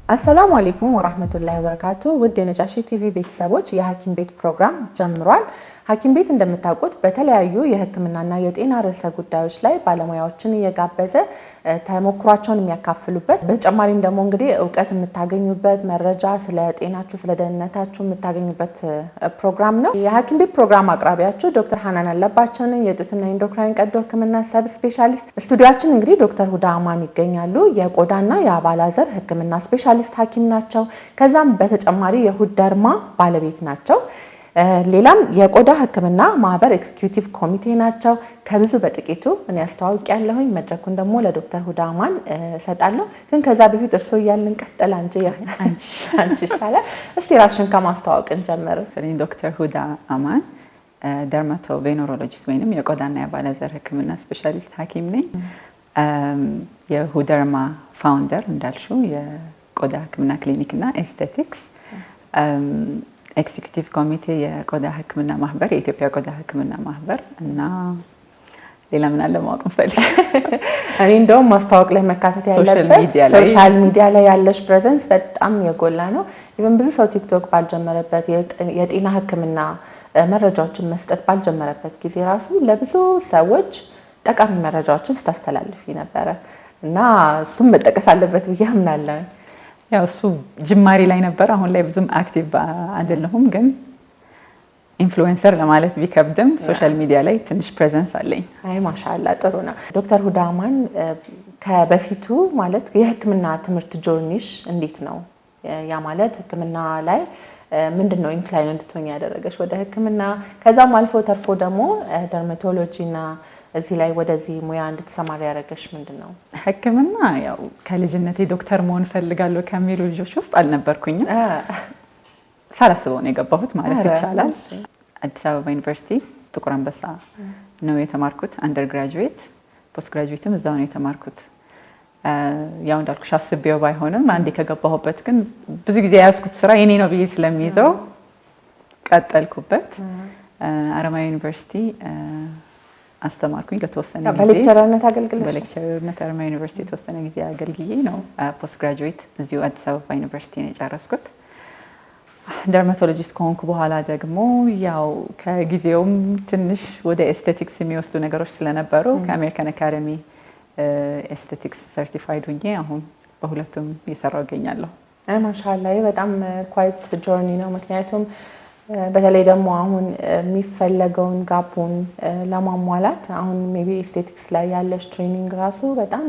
አሰላሙ አለይኩም ወራህመቱላሂ ወበረካቱ። ውድ የነጃሺ ቲቪ ቤተሰቦች የሐኪም ቤት ፕሮግራም ጀምሯል። ሐኪም ቤት እንደምታውቁት በተለያዩ የሕክምናና የጤና ርዕሰ ጉዳዮች ላይ ባለሙያዎችን እየጋበዘ ተሞክሯቸውን የሚያካፍሉበት በተጨማሪም ደግሞ እንግዲህ እውቀት የምታገኙበት መረጃ ስለ ጤናችሁ ስለ ደህንነታችሁ የምታገኙበት ፕሮግራም ነው። የሐኪም ቤት ፕሮግራም አቅራቢያችሁ ዶክተር ሐናን አለባቸው ነኝ፣ የጡትና ኢንዶክራይን ቀዶ ሕክምና ሰብ ስፔሻሊስት። ስቱዲዮአችን እንግዲህ ዶክተር ሁዳ አማን ይገኛሉ። የቆዳና የአባላዘር ሕክምና ስፔሻሊስት ሐኪም ናቸው። ከዛም በተጨማሪ የሁድ ደርማ ባለቤት ናቸው። ሌላም የቆዳ ሕክምና ማህበር ኤክስኪዩቲቭ ኮሚቴ ናቸው። ከብዙ በጥቂቱ እኔ አስተዋውቂያለሁኝ። መድረኩን ደግሞ ለዶክተር ሁዳ አማን እሰጣለሁ። ግን ከዛ በፊት እርሶ እያልን ቀጥል አንቺ ይሻላል። እስቲ ራስሽን ከማስተዋወቅ እንጀምር። እኔ ዶክተር ሁዳ አማን ደርማቶቬኖሮሎጂስት ወይንም የቆዳና የአባላዘር ሕክምና ስፔሻሊስት ሐኪም ነኝ። የሁደርማ ፋውንደር እንዳልሽው የቆዳ ሕክምና ክሊኒክ እና ኤስቴቲክስ ኤክዚኪዩቲቭ ኮሚቴ የቆዳ ሕክምና ማህበር የኢትዮጵያ ቆዳ ሕክምና ማህበር እና ሌላ ምን አለ ማወቅ እንፈልግ። እኔ እንደውም ማስተዋወቅ ላይ መካተት ያለበት ሶሻል ሚዲያ ላይ ያለሽ ፕሬዘንስ በጣም የጎላ ነው። ኢቨን ብዙ ሰው ቲክቶክ ባልጀመረበት የጤና ሕክምና መረጃዎችን መስጠት ባልጀመረበት ጊዜ ራሱ ለብዙ ሰዎች ጠቃሚ መረጃዎችን ስታስተላልፊ ነበረ እና እሱም መጠቀስ አለበት ብዬ አምናለሁ። ያው እሱ ጅማሬ ላይ ነበር። አሁን ላይ ብዙም አክቲቭ አይደለሁም፣ ግን ኢንፍሉዌንሰር ለማለት ቢከብድም ሶሻል ሚዲያ ላይ ትንሽ ፕሬዘንስ አለኝ። አይ ማሻአላ ጥሩ ነው። ዶክተር ሁዳ አማን ከበፊቱ ማለት የህክምና ትምህርት ጆርኒሽ እንዴት ነው? ያ ማለት ህክምና ላይ ምንድነው ኢንክላይን እንድትሆኝ ያደረገሽ ወደ ህክምና? ከዛም አልፎ ተርፎ ደግሞ ደርማቶሎጂና እዚህ ላይ ወደዚህ ሙያ እንድትሰማሪ ያደረገሽ ምንድነው? ህክምና ያው ከልጅነቴ ዶክተር መሆን ፈልጋለሁ ከሚሉ ልጆች ውስጥ አልነበርኩኝም። ሳላስበው ነው የገባሁት ማለት ይቻላል። አዲስ አበባ ዩኒቨርሲቲ ጥቁር አንበሳ ነው የተማርኩት። አንደር ግራጁዌት ፖስት ግራጁዌትም እዛው ነው የተማርኩት። ያው እንዳልኩሽ አስቤው ባይሆንም አንዴ ከገባሁበት ግን ብዙ ጊዜ ያዝኩት ስራ የኔ ነው ብዬ ስለሚይዘው ቀጠልኩበት። አረማያ ዩኒቨርሲቲ አስተማርኩኝ ለተወሰነ ጊዜ። በሌክቸረርነት አገልግለሽ? በሌክቸረርነት አረማያ ዩኒቨርሲቲ የተወሰነ ጊዜ አገልግዬ ነው ፖስት ግራጁዌት እዚሁ አዲስ አበባ ዩኒቨርሲቲ ነው የጨረስኩት። ደርማቶሎጂስት ከሆንኩ በኋላ ደግሞ ያው ከጊዜውም ትንሽ ወደ ኤስቴቲክስ የሚወስዱ ነገሮች ስለነበሩ ከአሜሪካን አካደሚ ኤስቴቲክስ ሰርቲፋይድ ሆኜ አሁን በሁለቱም እየሰራሁ እገኛለሁ። ማሻአላ በጣም ኳይት ጆርኒ ነው። ምክንያቱም በተለይ ደግሞ አሁን የሚፈለገውን ጋፑን ለማሟላት አሁን ሜቢ ኤስቴቲክስ ላይ ያለሽ ትሬኒንግ ራሱ በጣም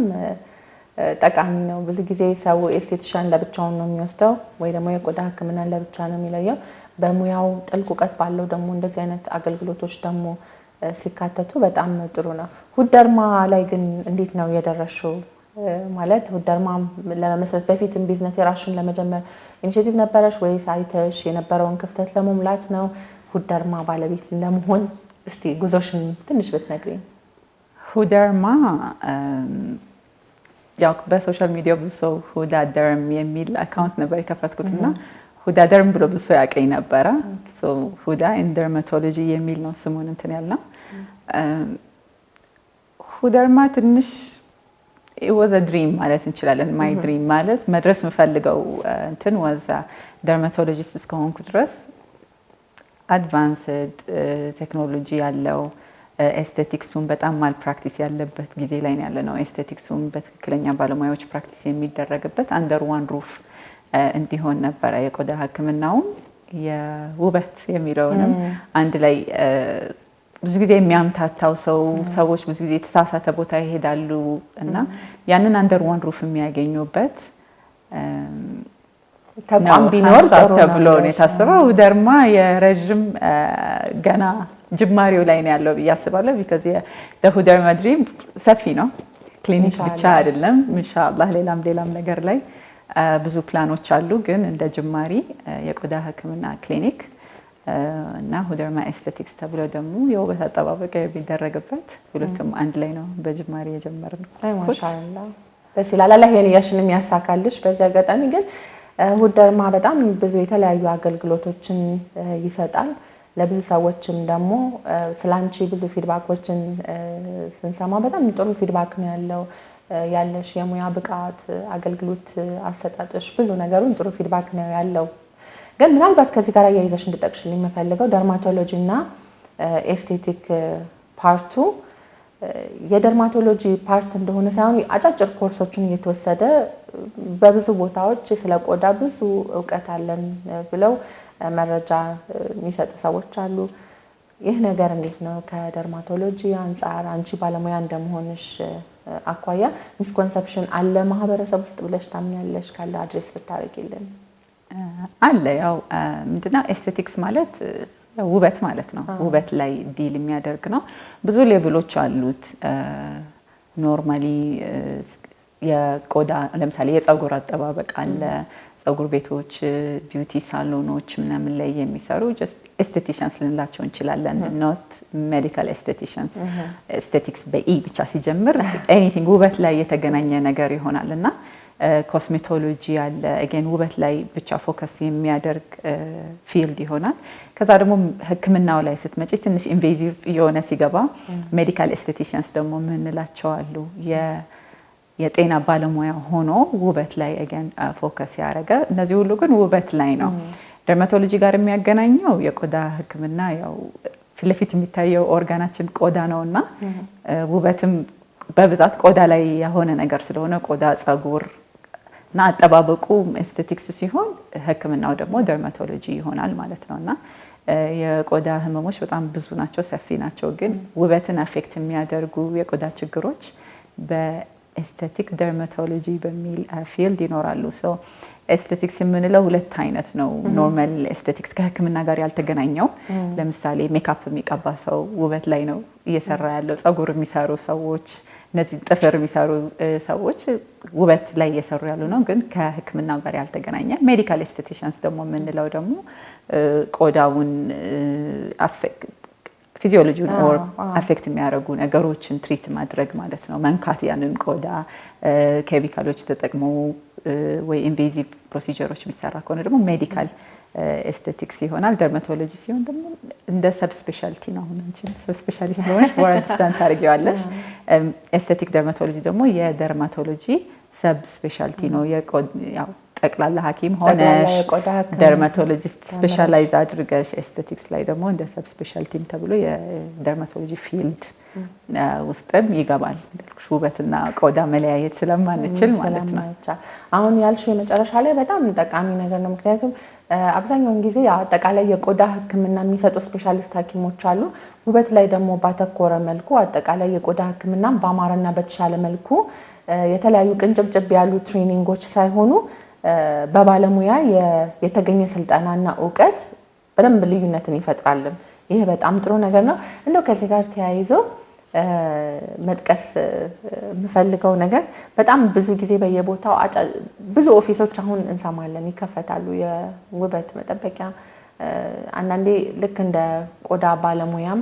ጠቃሚ ነው። ብዙ ጊዜ ሰው ኤስቴቲሻን ለብቻውን ነው የሚወስደው ወይ ደግሞ የቆዳ ሕክምናን ለብቻ ነው የሚለየው። በሙያው ጥልቅ እውቀት ባለው ደግሞ እንደዚህ አይነት አገልግሎቶች ደግሞ ሲካተቱ በጣም ጥሩ ነው። ሁድ ደርማ ላይ ግን እንዴት ነው የደረሽው? ማለት ሁድ ደርማ ለመመስረት በፊትም ቢዝነስ የራስሽን ለመጀመር ኢኒሼቲቭ ነበረሽ ወይስ አይተሽ የነበረውን ክፍተት ለመሙላት ነው ሁድ ደርማ ባለቤት ለመሆን? እስቲ ጉዞሽን ትንሽ ብትነግሪኝ። ሁድ ደርማ ያው በሶሻል ሚዲያ ብዙ ሰው ሁዳ ደርም የሚል አካውንት ነበር የከፈትኩትና ሁዳ ደርም ብሎ ብዙ ሰው ያቀኝ ነበረ። ሁዳ ኢን ደርማቶሎጂ የሚል ነው ስሙን እንትን ያልነው። ሁድ ደርማ ትንሽ it was a dream ማለት እንችላለን። ማይ ድሪም ማለት መድረስ የምፈልገው እንትን was dermatologist እስከሆንኩ ድረስ አድቫንስድ ቴክኖሎጂ ያለው ኤስቴቲክሱን በጣም ማል ፕራክቲስ ያለበት ጊዜ ላይ ነው ያለነው። ኤስቴቲክሱን በትክክለኛ ባለሙያዎች ፕራክቲስ የሚደረግበት አንደር ዋን ሩፍ እንዲሆን ነበረ። የቆዳ ሕክምናውም የውበት የሚለውንም አንድ ላይ ብዙ ጊዜ የሚያምታታው ሰዎች ብዙ ጊዜ የተሳሳተ ቦታ ይሄዳሉ እና ያንን አንደር ዋን ሩፍ የሚያገኙበት ተቋም ቢኖር ጥሩ ነው ብሎ ነው የታሰበው። ደርማ የረጅም ገና ጅማሬው ላይ ነው ያለው ብዬ አስባለሁ። ቢካዝ የሁድ ደርማ ድሪም ሰፊ ነው። ክሊኒክ ብቻ አይደለም። ኢንሻአላህ ሌላም ነገር ላይ ብዙ ፕላኖች አሉ። ግን እንደ ጅማሬ የቆዳ ሕክምና ክሊኒክ እና ሁድ ደርማ ኤስቴቲክስ ተብሎ ደግሞ የውበት አጠባበቅ የሚደረግበት ሁለቱም አንድ ላይ ነው በጅማሬ የጀመርነው። ማሻአላ ደስ ይላል። አላህ የንያሽን የሚያሳካልሽ። በዚህ አጋጣሚ ግን ሁድ ደርማ በጣም ብዙ የተለያዩ አገልግሎቶችን ይሰጣል። ለብዙ ሰዎችም ደግሞ ስላንቺ ብዙ ፊድባኮችን ስንሰማ በጣም ጥሩ ፊድባክ ነው ያለው። ያለሽ የሙያ ብቃት፣ አገልግሎት አሰጣጥሽ ብዙ ነገሩን ጥሩ ፊድባክ ነው ያለው። ግን ምናልባት ከዚህ ጋር ያይዘሽ እንድጠቅሽልኝ የምፈልገው ደርማቶሎጂ እና ኤስቴቲክ ፓርቱ የደርማቶሎጂ ፓርት እንደሆነ ሳይሆን አጫጭር ኮርሶችን እየተወሰደ በብዙ ቦታዎች ስለ ቆዳ ብዙ እውቀት አለን ብለው መረጃ የሚሰጡ ሰዎች አሉ። ይህ ነገር እንዴት ነው ከደርማቶሎጂ አንፃር አንቺ ባለሙያ እንደመሆንሽ አኳያ ሚስኮንሰፕሽን አለ ማህበረሰብ ውስጥ ብለሽ ታምኛለሽ? ካለ አድሬስ ብታረጊልን። አለ ያው ምንድነው ኤስቴቲክስ ማለት ውበት ማለት ነው። ውበት ላይ ዲል የሚያደርግ ነው። ብዙ ሌቭሎች አሉት። ኖርማሊ የቆዳ ለምሳሌ የፀጉር አጠባበቅ አለ። ፀጉር ቤቶች፣ ቢዩቲ ሳሎኖች ምናምን ላይ የሚሰሩ ጀስት ኤስቴቲሽንስ ልንላቸው እንችላለን። ኖት ሜዲካል ኤስቴቲሽንስ። ኤስቴቲክስ በኢ ብቻ ሲጀምር ኤኒቲንግ ውበት ላይ የተገናኘ ነገር ይሆናል እና ኮስሜቶሎጂ አለ። አገን ውበት ላይ ብቻ ፎከስ የሚያደርግ ፊልድ ይሆናል። ከዛ ደግሞ ሕክምናው ላይ ስትመጪ ትንሽ ኢንቬዚቭ የሆነ ሲገባ ሜዲካል ኤስቴቲሽንስ ደግሞ የምንላቸው አሉ። የጤና ባለሙያ ሆኖ ውበት ላይ አገን ፎከስ ያደረገ። እነዚህ ሁሉ ግን ውበት ላይ ነው። ደርማቶሎጂ ጋር የሚያገናኘው የቆዳ ሕክምና ያው ፊት ለፊት የሚታየው ኦርጋናችን ቆዳ ነውና ውበትም በብዛት ቆዳ ላይ የሆነ ነገር ስለሆነ ቆዳ፣ ፀጉር እና አጠባበቁ ኤስቴቲክስ ሲሆን ሕክምናው ደግሞ ደርማቶሎጂ ይሆናል ማለት ነውና የቆዳ ህመሞች በጣም ብዙ ናቸው፣ ሰፊ ናቸው። ግን ውበትን አፌክት የሚያደርጉ የቆዳ ችግሮች በኤስቴቲክ ደርማቶሎጂ በሚል ፊልድ ይኖራሉ። ሶ ኤስቴቲክስ የምንለው ሁለት አይነት ነው። ኖርማል ኤስቴቲክስ ከህክምና ጋር ያልተገናኘው፣ ለምሳሌ ሜካፕ የሚቀባ ሰው ውበት ላይ ነው እየሰራ ያለው። ፀጉር የሚሰሩ ሰዎች፣ እነዚህ ጥፍር የሚሰሩ ሰዎች ውበት ላይ እየሰሩ ያሉ ነው፣ ግን ከህክምና ጋር ያልተገናኘ። ሜዲካል ኤስቴቲሽንስ ደግሞ የምንለው ደግሞ ቆዳውን ፊዚዮሎጂውን ኦር አፌክት የሚያደርጉ ነገሮችን ትሪት ማድረግ ማለት ነው። መንካት ያንን ቆዳ ኬሚካሎች ተጠቅሞ ወይ ኢንቬዚቭ ፕሮሲጀሮች የሚሰራ ከሆነ ደግሞ ሜዲካል ኤስቴቲክስ ይሆናል። ደርማቶሎጂ ሲሆን ደግሞ እንደ ሰብ ስፔሻሊቲ ነው። አሁን አንቺ ሰብ ስፔሻሊቲ ስለሆነሽ ወርድ ስታንድ ታደርጊዋለሽ። ኤስቴቲክ ደርማቶሎጂ ደግሞ የደርማቶሎጂ ሰብ ስፔሻሊቲ ነው። ያው ጠቅላላ ሐኪም ሆነሽ ደርማቶሎጂስት ስፔሻላይዝ አድርገሽ ኤስቴቲክስ ላይ ደግሞ እንደ ሰብ ስፔሻሊቲም ተብሎ የደርማቶሎጂ ፊልድ ውስጥም ይገባል። ውበትና ቆዳ መለያየት ስለማንችል ማለት ነው። አሁን ያልሽው የመጨረሻ ላይ በጣም ጠቃሚ ነገር ነው። ምክንያቱም አብዛኛውን ጊዜ አጠቃላይ የቆዳ ሕክምና የሚሰጡ ስፔሻሊስት ሐኪሞች አሉ። ውበት ላይ ደግሞ ባተኮረ መልኩ አጠቃላይ የቆዳ ሕክምናም በአማረና በተሻለ መልኩ የተለያዩ ቅንጭብጭብ ያሉ ትሬኒንጎች ሳይሆኑ በባለሙያ የተገኘ ስልጠናና እውቀት በደንብ ልዩነትን ይፈጥራል። ይሄ በጣም ጥሩ ነገር ነው። እንደው ከዚህ ጋር ተያይዞ መጥቀስ የምፈልገው ነገር በጣም ብዙ ጊዜ በየቦታው ብዙ ኦፊሶች አሁን እንሰማለን ይከፈታሉ፣ የውበት መጠበቂያ። አንዳንዴ ልክ እንደ ቆዳ ባለሙያም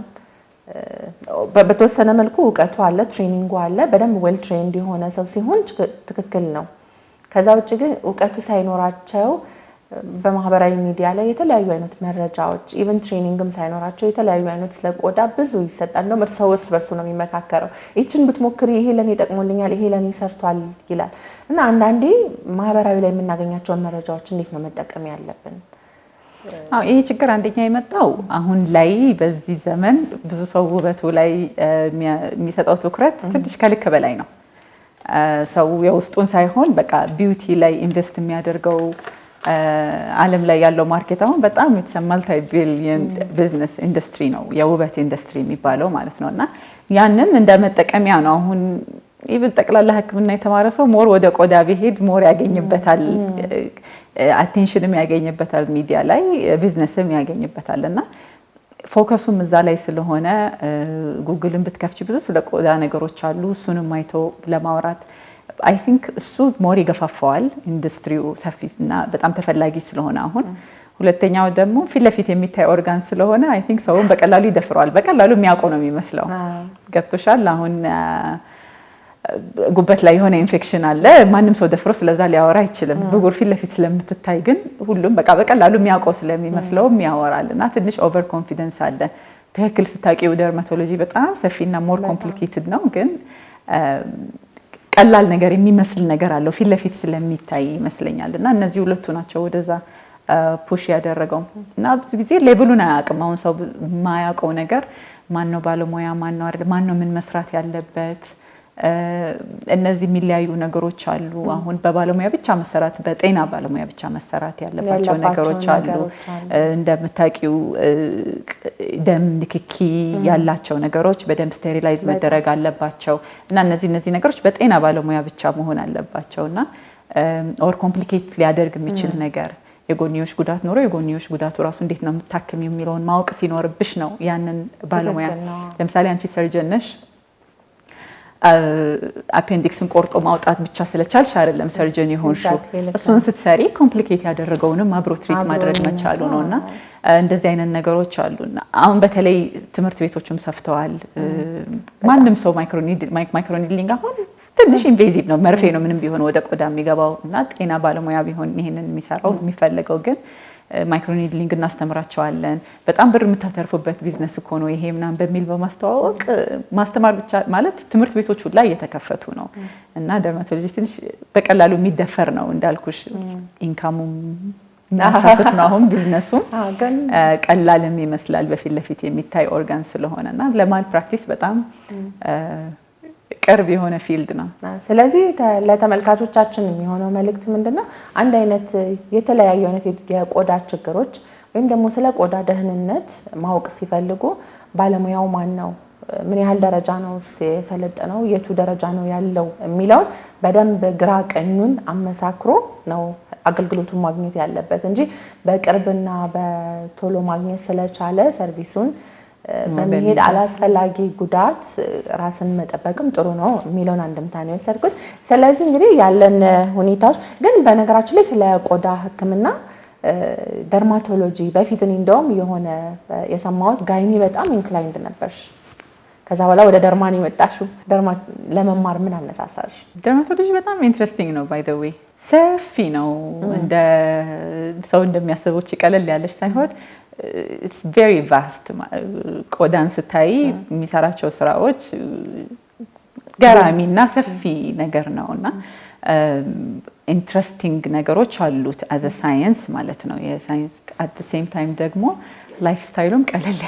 በተወሰነ መልኩ እውቀቱ አለ፣ ትሬኒንጉ አለ። በደንብ ዌል ትሬንድ የሆነ ሰው ሲሆን ትክክል ነው። ከዛ ውጭ ግን እውቀቱ ሳይኖራቸው በማህበራዊ ሚዲያ ላይ የተለያዩ አይነት መረጃዎች ኢቨን ትሬኒንግም ሳይኖራቸው የተለያዩ አይነት ስለ ቆዳ ብዙ ይሰጣል። ነው እርስ በርሱ ነው የሚመካከረው። ይችን ብትሞክሪ ይሄ ለኔ ጠቅሞልኛል፣ ይሄ ለኔ ሰርቷል ይላል። እና አንዳንዴ ማህበራዊ ላይ የምናገኛቸውን መረጃዎች እንዴት ነው መጠቀም ያለብን? ይሄ ችግር አንደኛ የመጣው አሁን ላይ በዚህ ዘመን ብዙ ሰው ውበቱ ላይ የሚሰጠው ትኩረት ትንሽ ከልክ በላይ ነው። ሰው የውስጡን ሳይሆን በቃ ቢዩቲ ላይ ኢንቨስት የሚያደርገው ዓለም ላይ ያለው ማርኬት አሁን በጣም ማልታይ ቢሊየን ቢዝነስ ኢንዱስትሪ ነው፣ የውበት ኢንዱስትሪ የሚባለው ማለት ነው። እና ያንን እንደ መጠቀሚያ ነው። አሁን ኢቭን ጠቅላላ ሕክምና የተማረ ሰው ሞር ወደ ቆዳ ቢሄድ ሞር ያገኝበታል፣ አቴንሽንም ያገኝበታል፣ ሚዲያ ላይ ቢዝነስም ያገኝበታል። እና ፎከሱም እዛ ላይ ስለሆነ ጉግልን ብትከፍቺ ብዙ ስለ ቆዳ ነገሮች አሉ። እሱንም አይቶ ለማውራት አይ ቲንክ እሱ ሞር ይገፋፋዋል። ኢንዱስትሪው ሰፊና በጣም ተፈላጊ ስለሆነ አሁን ሁለተኛው ደግሞ ፊት ለፊት የሚታይ ኦርጋን ስለሆነ አይ ቲንክ ሰውን በቀላሉ ይደፍረዋል። በቀላሉ የሚያውቀው ነው የሚመስለው። ገብቶሻል? አሁን ጉበት ላይ የሆነ ኢንፌክሽን አለ፣ ማንም ሰው ደፍሮ ስለዛ ሊያወራ አይችልም። ብጉር ፊት ለፊት ስለምትታይ ግን ሁሉም በቀላሉ የሚያውቀው ስለሚመስለው ያወራል። እና ትንሽ ኦቨር ኮንፊደንስ አለ። ትክክል ስታውቂው ደርማቶሎጂ በጣም ሰፊና ሞር ኮምፕሊኬትድ ነው። ግን ቀላል ነገር የሚመስል ነገር አለው ፊት ለፊት ስለሚታይ ይመስለኛል። እና እነዚህ ሁለቱ ናቸው ወደዛ ፑሽ ያደረገው። እና ብዙ ጊዜ ሌቭሉን አያውቅም። አሁን ሰው የማያውቀው ነገር ማነው ባለሙያ፣ ማነው ምን መስራት ያለበት፣ እነዚህ የሚለያዩ ነገሮች አሉ። አሁን በባለሙያ ብቻ መሰራት፣ በጤና ባለሙያ ብቻ መሰራት ያለባቸው ነገሮች አሉ። እንደምታውቂው ደም ንክኪ ያላቸው ነገሮች በደንብ ስቴሪላይዝ መደረግ አለባቸው እና እነዚህ ነገሮች በጤና ባለሙያ ብቻ መሆን አለባቸው እና ኦር ኮምፕሊኬት ሊያደርግ የሚችል ነገር የጎንዮሽ ጉዳት ኖሮ የጎንዮሽ ጉዳቱ ራሱ እንዴት ነው የምታክም የሚለውን ማወቅ ሲኖርብሽ ነው ያንን ባለሙያ። ለምሳሌ አንቺ ሰርጀን ነሽ፣ አፔንዲክስን ቆርጦ ማውጣት ብቻ ስለቻልሽ አይደለም ሰርጀን የሆንሽው። እሱን ስትሰሪ ኮምፕሊኬት ያደረገውንም አብሮ ትሪት ማድረግ መቻሉ ነውና እንደዚህ አይነት ነገሮች አሉና አሁን በተለይ ትምህርት ቤቶችም ሰፍተዋል። ማንም ሰው ማይክሮኒድሊንግ አሁን ትንሽ ኢንቬዚቭ ነው፣ መርፌ ነው ምንም ቢሆን ወደ ቆዳ የሚገባው እና ጤና ባለሙያ ቢሆን ይሄንን የሚሰራው የሚፈልገው ግን ማይክሮኒድሊንግ እናስተምራቸዋለን። በጣም ብር የምታተርፉበት ቢዝነስ እኮ ነው ይሄ ምናምን በሚል በማስተዋወቅ ማስተማር ብቻ ማለት ትምህርት ቤቶች ሁላ እየተከፈቱ ነው እና ደርማቶሎጂ ትንሽ በቀላሉ የሚደፈር ነው እንዳልኩሽ። ኢንካሙም እናሳስት ነው አሁን ቢዝነሱም ቀላልም ይመስላል በፊት ለፊት የሚታይ ኦርጋን ስለሆነና ለማል ፕራክቲስ በጣም ቅርብ የሆነ ፊልድ ነው። ስለዚህ ለተመልካቾቻችን የሚሆነው መልእክት ምንድነው? አንድ አይነት የተለያዩ አይነት የቆዳ ችግሮች ወይም ደግሞ ስለ ቆዳ ደህንነት ማወቅ ሲፈልጉ ባለሙያው ማን ነው፣ ምን ያህል ደረጃ ነው የሰለጠነው፣ የቱ ደረጃ ነው ያለው የሚለውን በደንብ ግራ ቀኙን አመሳክሮ ነው አገልግሎቱን ማግኘት ያለበት እንጂ በቅርብና በቶሎ ማግኘት ስለቻለ ሰርቪሱን በመሄድ አላስፈላጊ ጉዳት ራስን መጠበቅም ጥሩ ነው የሚለውን አንድምታ ነው የወሰድኩት። ስለዚህ እንግዲህ ያለን ሁኔታዎች ግን በነገራችን ላይ ስለ ቆዳ ሕክምና ደርማቶሎጂ በፊት እኔ እንደውም የሆነ የሰማሁት ጋይኒ በጣም ኢንክላይንድ ነበርሽ፣ ከዛ በኋላ ወደ ደርማን የመጣሽው ለመማር ምን አነሳሳሽ? ደርማቶሎጂ በጣም ኢንትረስቲንግ ነው። ባይ ዘ ዌይ ሰፊ ነው። እንደ ሰው እንደሚያስበው ቀለል ያለሽ ሳይሆን it's very vast። ቆዳን ስታይ የሚሰራቸው ስራዎች ገራሚና ሰፊ ነገር ነውና ኢንትረስቲንግ ነገሮች አሉት as a science ማለት ነው። የሳይንስ at the same time ደግሞ ላይፍ ስታይሉም ቀለል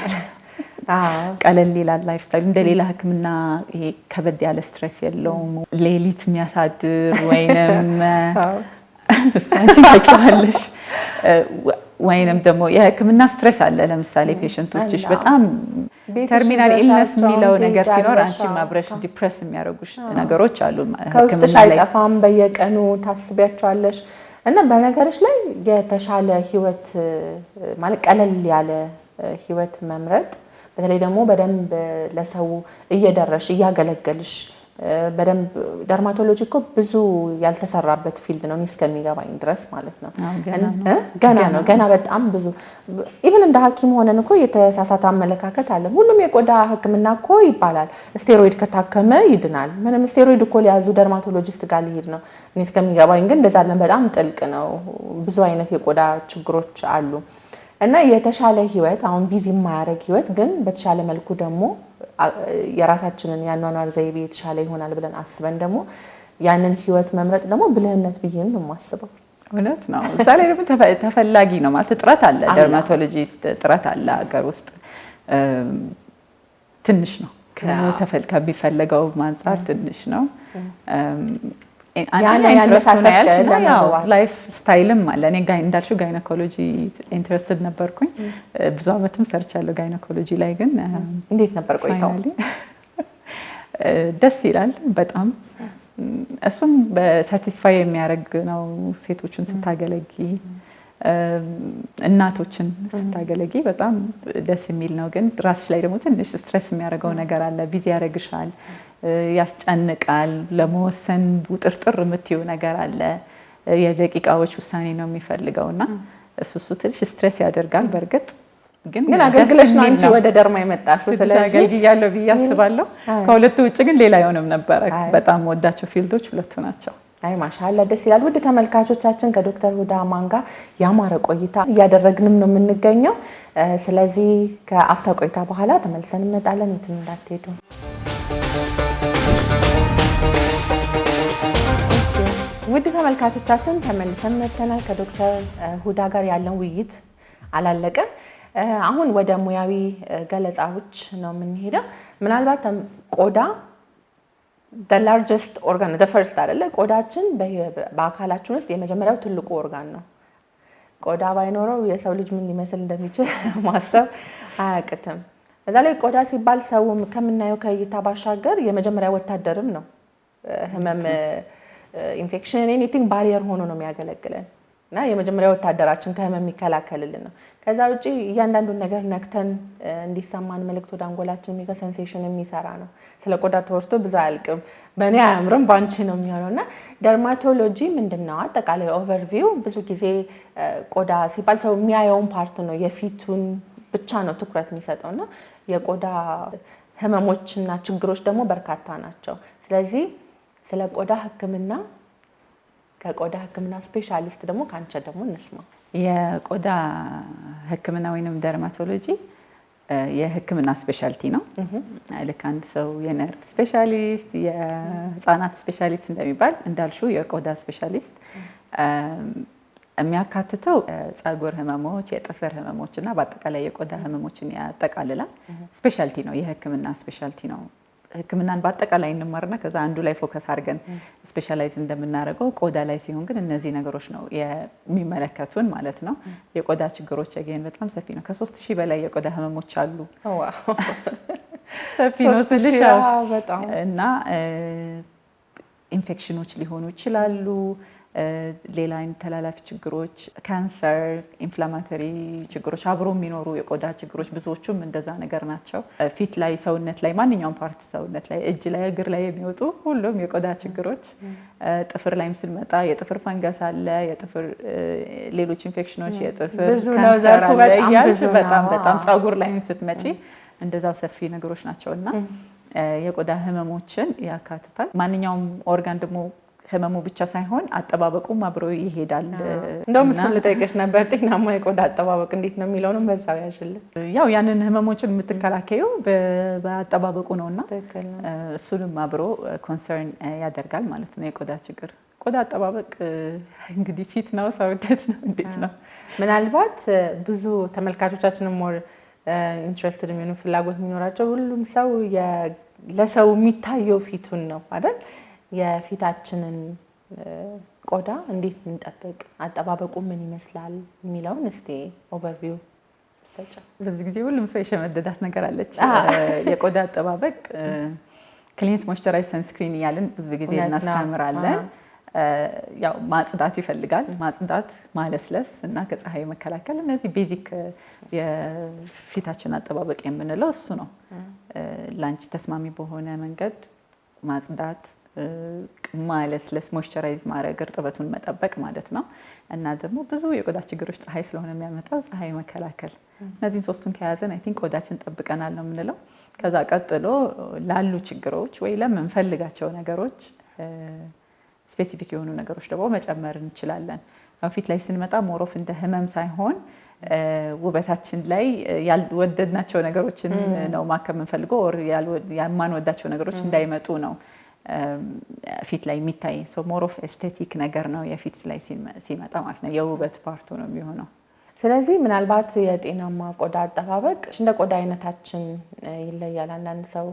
ይላል። ላይፍ ስታይሉ እንደሌላ ህክምና ይሄ ከበድ ያለ ስትሬስ የለውም። ሌሊት የሚያሳድር ወይንም እሷንቺ ታውቂዋለሽ ወይንም ደግሞ የህክምና ስትሬስ አለ። ለምሳሌ ፔሸንቶችሽ በጣም ተርሚናል ኢልነስ የሚለው ነገር ሲኖር አንቺ ማብረሽ ዲፕረስ የሚያደርጉሽ ነገሮች አሉ። ከውስጥሽ አይጠፋም፣ በየቀኑ ታስቢያቸዋለሽ እና በነገርሽ ላይ የተሻለ ህይወት ማለት ቀለል ያለ ህይወት መምረጥ በተለይ ደግሞ በደንብ ለሰው እየደረሽ እያገለገልሽ በደንብ ደርማቶሎጂ እኮ ብዙ ያልተሰራበት ፊልድ ነው እስከሚገባኝ ድረስ ማለት ነው። ገና በጣም ብዙ ኢቭን እንደ ሐኪም ሆነን እኮ የተሳሳተ አመለካከት አለ። ሁሉም የቆዳ ህክምና እኮ ይባላል ስቴሮይድ ከታከመ ይድናል። ምንም ስቴሮይድ እኮ ሊያዙ ደርማቶሎጂስት ጋር ሊሄድ ነው እስከሚገባኝ። ግን እንደዛ አይደለም፣ በጣም ጥልቅ ነው። ብዙ አይነት የቆዳ ችግሮች አሉ እና የተሻለ ህይወት አሁን ቢዚ የማያደርግ ህይወት ግን በተሻለ መልኩ ደግሞ የራሳችንን ያኗኗር ዘይቤ የተሻለ ይሆናል ብለን አስበን ደግሞ ያንን ህይወት መምረጥ ደግሞ ብልህነት ብዬ ነው የማስበው። እውነት ነው። ዛሬ ደግሞ ተፈላጊ ነው ማለት ጥረት አለ፣ ደርማቶሎጂስት ጥረት አለ ሀገር ውስጥ ትንሽ ነው ከሚፈለገው አንፃር ትንሽ ነው። ላይፍ ስታይልም አለ። እኔ እንዳልሽው ጋይናኮሎጂ ኢንትረስትድ ነበርኩኝ። ብዙ አመትም ሰርቻለሁ ጋይናኮሎጂ ላይ። ግን እንዴት ነበር ቆይታው? ደስ ይላል በጣም። እሱም በሳቲስፋይ የሚያደርግ ነው። ሴቶችን ስታገለጊ፣ እናቶችን ስታገለጊ በጣም ደስ የሚል ነው። ግን ራስሽ ላይ ደግሞ ትንሽ ስትሬስ የሚያደርገው ነገር አለ። ቢዚ ያደርግሻል፣ ያስጨንቃል። ለመወሰን ውጥርጥር የምትይው ነገር አለ። የደቂቃዎች ውሳኔ ነው የሚፈልገውና እሱ ትንሽ ስትሬስ ያደርጋል። በእርግጥ ግን አገልግለሽ ነው አንቺ ወደ ደርማ የመጣሽው። ስለዚህ አገልግያለሁ ብዬ አስባለሁ። ከሁለቱ ውጭ ግን ሌላ የሆነም ነበረ። በጣም ወዳቸው ፊልዶች ሁለቱ ናቸው። አይ ማሻአላ ደስ ይላል። ውድ ተመልካቾቻችን ከዶክተር ሁዳ አማን ጋር ያማረ ቆይታ እያደረግንም ነው የምንገኘው። ስለዚህ ከአፍታ ቆይታ በኋላ ተመልሰን እንመጣለን። የትም እንዳትሄዱ። ውድ ተመልካቾቻችን ተመልሰን መጥተናል። ከዶክተር ሁዳ ጋር ያለን ውይይት አላለቀም። አሁን ወደ ሙያዊ ገለጻዎች ነው የምንሄደው። ምናልባት ቆዳ the largest organ the first አይደለ? ቆዳችን በአካላችን ውስጥ የመጀመሪያው ትልቁ ኦርጋን ነው። ቆዳ ባይኖረው የሰው ልጅ ምን ሊመስል እንደሚችል ማሰብ አያቅትም። በዛ ላይ ቆዳ ሲባል ሰው ከምናየው ከእይታ ባሻገር የመጀመሪያ ወታደርም ነው። ህመም፣ ኢንፌክሽን፣ ኤኒቲንግ ባሪየር ሆኖ ነው የሚያገለግለን እና የመጀመሪያ ወታደራችን ከህመም የሚከላከልልን ነው። ከዛ ውጪ እያንዳንዱን ነገር ነክተን እንዲሰማን መልእክት ወደ አንጎላችን የሚገ ሴንሴሽን የሚሰራ ነው። ስለ ቆዳ ተወርቶ ብዙ አያልቅም። በእኔ አያምርም ባንቺ ነው የሚሆነው። እና ደርማቶሎጂ ምንድነው? አጠቃላይ ኦቨርቪው። ብዙ ጊዜ ቆዳ ሲባል ሰው የሚያየውን ፓርት ነው፣ የፊቱን ብቻ ነው ትኩረት የሚሰጠው እና የቆዳ ህመሞችና ችግሮች ደግሞ በርካታ ናቸው። ስለዚህ ስለ ቆዳ ህክምና ከቆዳ ህክምና ስፔሻሊስት ደግሞ ካንቺ ደግሞ እንስማ። የቆዳ ህክምና ወይንም ደርማቶሎጂ የህክምና ስፔሻሊቲ ነው። ልክ አንድ ሰው የነርቭ ስፔሻሊስት፣ የህፃናት ስፔሻሊስት እንደሚባል እንዳልሹ የቆዳ ስፔሻሊስት የሚያካትተው ፀጉር ህመሞች፣ የጥፍር ህመሞች እና በአጠቃላይ የቆዳ ህመሞችን ያጠቃልላል። ስፔሻሊቲ ነው፣ የህክምና ስፔሻሊቲ ነው። ህክምናን በአጠቃላይ እንማርና ከዛ አንዱ ላይ ፎከስ አድርገን ስፔሻላይዝ እንደምናደርገው ቆዳ ላይ ሲሆን ግን እነዚህ ነገሮች ነው የሚመለከቱን ማለት ነው። የቆዳ ችግሮች ያገኝ በጣም ሰፊ ነው። ከ3000 በላይ የቆዳ ህመሞች አሉ። ሰፊ ነው ትልሽ እና ኢንፌክሽኖች ሊሆኑ ይችላሉ። ሌላ አይነት ተላላፊ ችግሮች፣ ካንሰር፣ ኢንፍላማቶሪ ችግሮች፣ አብሮ የሚኖሩ የቆዳ ችግሮች ብዙዎቹም እንደዛ ነገር ናቸው። ፊት ላይ፣ ሰውነት ላይ፣ ማንኛውም ፓርት ሰውነት ላይ፣ እጅ ላይ፣ እግር ላይ የሚወጡ ሁሉም የቆዳ ችግሮች። ጥፍር ላይም ስንመጣ የጥፍር ፈንገስ አለ፣ የጥፍር ሌሎች ኢንፌክሽኖች፣ የጥፍር ካንሰር አለ። በጣም ፀጉር ላይም ስትመጪ እንደዛው ሰፊ ነገሮች ናቸው እና የቆዳ ህመሞችን ያካትታል። ማንኛውም ኦርጋን ደግሞ ህመሙ ብቻ ሳይሆን አጠባበቁም አብሮ ይሄዳል። እንደውም እሱን ልጠይቅሽ ነበር። ጤናማ የቆዳ አጠባበቅ እንዴት ነው የሚለውንም በዛው ያዥልን። ያው ያንን ህመሞችን የምትከላከዩ በአጠባበቁ ነውና እሱንም አብሮ ኮንሰርን ያደርጋል ማለት ነው። የቆዳ ችግር ቆዳ አጠባበቅ እንግዲህ ፊት ነው፣ ሰውነት ነው፣ እንዴት ነው? ምናልባት ብዙ ተመልካቾቻችንም ሞር ኢንትረስትድ የሚሆኑ ፍላጎት የሚኖራቸው ሁሉም ሰው ለሰው የሚታየው ፊቱን ነው አይደል? የፊታችንን ቆዳ እንዴት እንጠብቅ፣ አጠባበቁ ምን ይመስላል የሚለውን እስቲ ኦቨርቪው ሰጫ። በዚህ ጊዜ ሁሉም ሰው የሸመደዳት ነገር አለች። የቆዳ አጠባበቅ ክሊንስ፣ ሞይስቸራይዝ፣ ሰንስክሪን እያልን ብዙ ጊዜ እናስተምራለን። ያው ማጽዳት ይፈልጋል። ማጽዳት፣ ማለስለስ እና ከፀሐይ መከላከል፣ እነዚህ ቤዚክ የፊታችን አጠባበቅ የምንለው እሱ ነው። ላንቺ ተስማሚ በሆነ መንገድ ማጽዳት፣ ማለስለስ፣ ሞይስቸራይዝ ማድረግ፣ እርጥበቱን መጠበቅ ማለት ነው። እና ደግሞ ብዙ የቆዳ ችግሮች ፀሐይ ስለሆነ የሚያመጣው ፀሐይ መከላከል። እነዚህን ሶስቱን ከያዘን አይ ቲንክ ቆዳችን ጠብቀናል ነው የምንለው። ከዛ ቀጥሎ ላሉ ችግሮች ወይ ለምንፈልጋቸው ነገሮች ስፔሲፊክ የሆኑ ነገሮች ደግሞ መጨመር እንችላለን። ፊት ላይ ስንመጣ ሞሮፍ እንደ ህመም ሳይሆን ውበታችን ላይ ያልወደድናቸው ነገሮችን ነው ማከም የምንፈልገው። ያልማንወዳቸው ነገሮች እንዳይመጡ ነው ፊት ላይ የሚታይ ሰው ሞር ኦፍ ኤስቴቲክ ነገር ነው የፊት ላይ ሲመጣ ማለት ነው። የውበት ፓርቱ ነው የሚሆነው። ስለዚህ ምናልባት የጤናማ ቆዳ አጠባበቅ እንደ ቆዳ አይነታችን ይለያል። አንዳንድ ሰው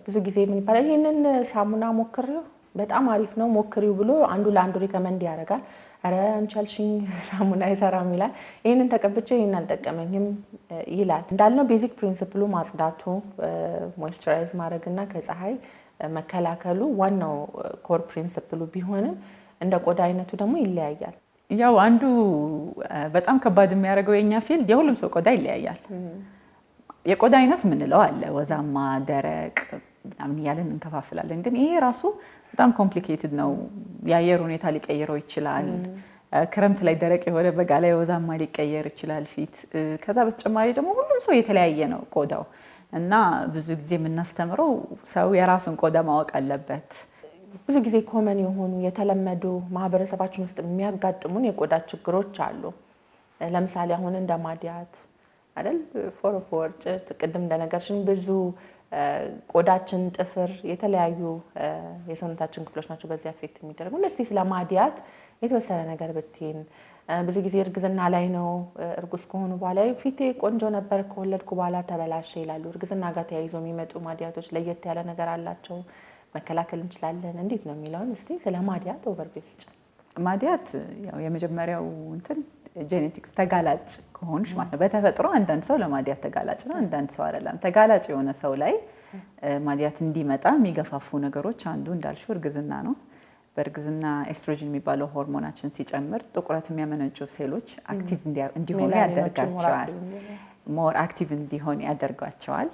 ብዙ ጊዜ ምን ይባላል፣ ይሄንን ሳሙና ሞክሪው በጣም አሪፍ ነው ሞክሪው ብሎ አንዱ ለአንዱ ሪከመንድ ያደርጋል። አረ አንቺ ያልሽኝ ሳሙና አይሰራም ይላል። ይሄንን ተቀብቼ ይሄን አልጠቀመኝም ይላል። እንዳልነው ቤዚክ ፕሪንሲፕሉ ማጽዳቱ፣ ሞይስቸራይዝ ማድረግና ከፀሐይ መከላከሉ ዋናው ኮር ፕሪንሲፕሉ ቢሆንም እንደ ቆዳ አይነቱ ደግሞ ይለያያል። ያው አንዱ በጣም ከባድ የሚያደርገው የኛ ፊልድ የሁሉም ሰው ቆዳ ይለያያል። የቆዳ አይነት የምንለው አለ፣ ወዛማ፣ ደረቅ ምናምን እያለን እንከፋፍላለን። ግን ይሄ ራሱ በጣም ኮምፕሊኬትድ ነው። የአየር ሁኔታ ሊቀይረው ይችላል። ክረምት ላይ ደረቅ የሆነ በጋ ላይ ወዛማ ሊቀየር ይችላል ፊት። ከዛ በተጨማሪ ደግሞ ሁሉም ሰው የተለያየ ነው ቆዳው እና ብዙ ጊዜ የምናስተምረው ሰው የራሱን ቆዳ ማወቅ አለበት። ብዙ ጊዜ ኮመን የሆኑ የተለመዱ ማህበረሰባችን ውስጥ የሚያጋጥሙን የቆዳ ችግሮች አሉ። ለምሳሌ አሁን እንደ ማዲያት አይደል፣ ፎሮፎር፣ ጭርት፣ ቅድም እንደነገርሽን ብዙ ቆዳችን፣ ጥፍር፣ የተለያዩ የሰውነታችን ክፍሎች ናቸው በዚህ አፌክት የሚደረጉ። እስቲ ስለ ማዲያት የተወሰነ ነገር ብትይን። ብዙ ጊዜ እርግዝና ላይ ነው እርጉዝ ከሆኑ በኋላ ፊቴ ቆንጆ ነበር ከወለድኩ በኋላ ተበላሸ ይላሉ። እርግዝና ጋር ተያይዞ የሚመጡ ማዲያቶች ለየት ያለ ነገር አላቸው? መከላከል እንችላለን? እንዴት ነው የሚለውን እስቲ ስለ ማዲያት ኦቨርቪው ስጭ። ማዲያት ያው የመጀመሪያው እንትን ጄኔቲክስ ተጋላጭ ከሆንሽ ማለት ነው። በተፈጥሮ አንዳንድ ሰው ለማዲያት ተጋላጭ ነው፣ አንዳንድ ሰው አይደለም። ተጋላጭ የሆነ ሰው ላይ ማዲያት እንዲመጣ የሚገፋፉ ነገሮች አንዱ እንዳልሽው እርግዝና ነው። በእርግዝና ኤስትሮጅን የሚባለው ሆርሞናችን ሲጨምር ጥቁረት የሚያመነጩ ሴሎች አክቲቭ እንዲሆኑ ያደርጋቸዋል። ሞር አክቲቭ እንዲሆን ያደርጋቸዋል።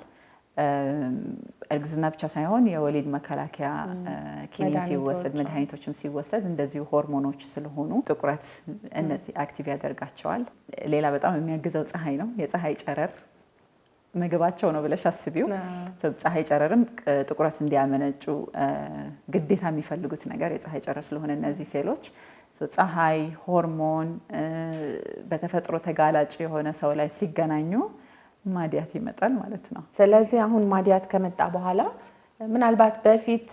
እርግዝና ብቻ ሳይሆን የወሊድ መከላከያ ኪኒን ሲወሰድ፣ መድኃኒቶችም ሲወሰድ እንደዚሁ ሆርሞኖች ስለሆኑ ጥቁረት እነዚህ አክቲቭ ያደርጋቸዋል። ሌላ በጣም የሚያግዘው ፀሐይ ነው። የፀሐይ ጨረር ምግባቸው ነው ብለሽ አስቢው። ፀሐይ ጨረርም ጥቁረት እንዲያመነጩ ግዴታ የሚፈልጉት ነገር የፀሐይ ጨረር ስለሆነ እነዚህ ሴሎች ፀሐይ፣ ሆርሞን በተፈጥሮ ተጋላጭ የሆነ ሰው ላይ ሲገናኙ ማዲያት ይመጣል ማለት ነው። ስለዚህ አሁን ማዲያት ከመጣ በኋላ ምናልባት በፊት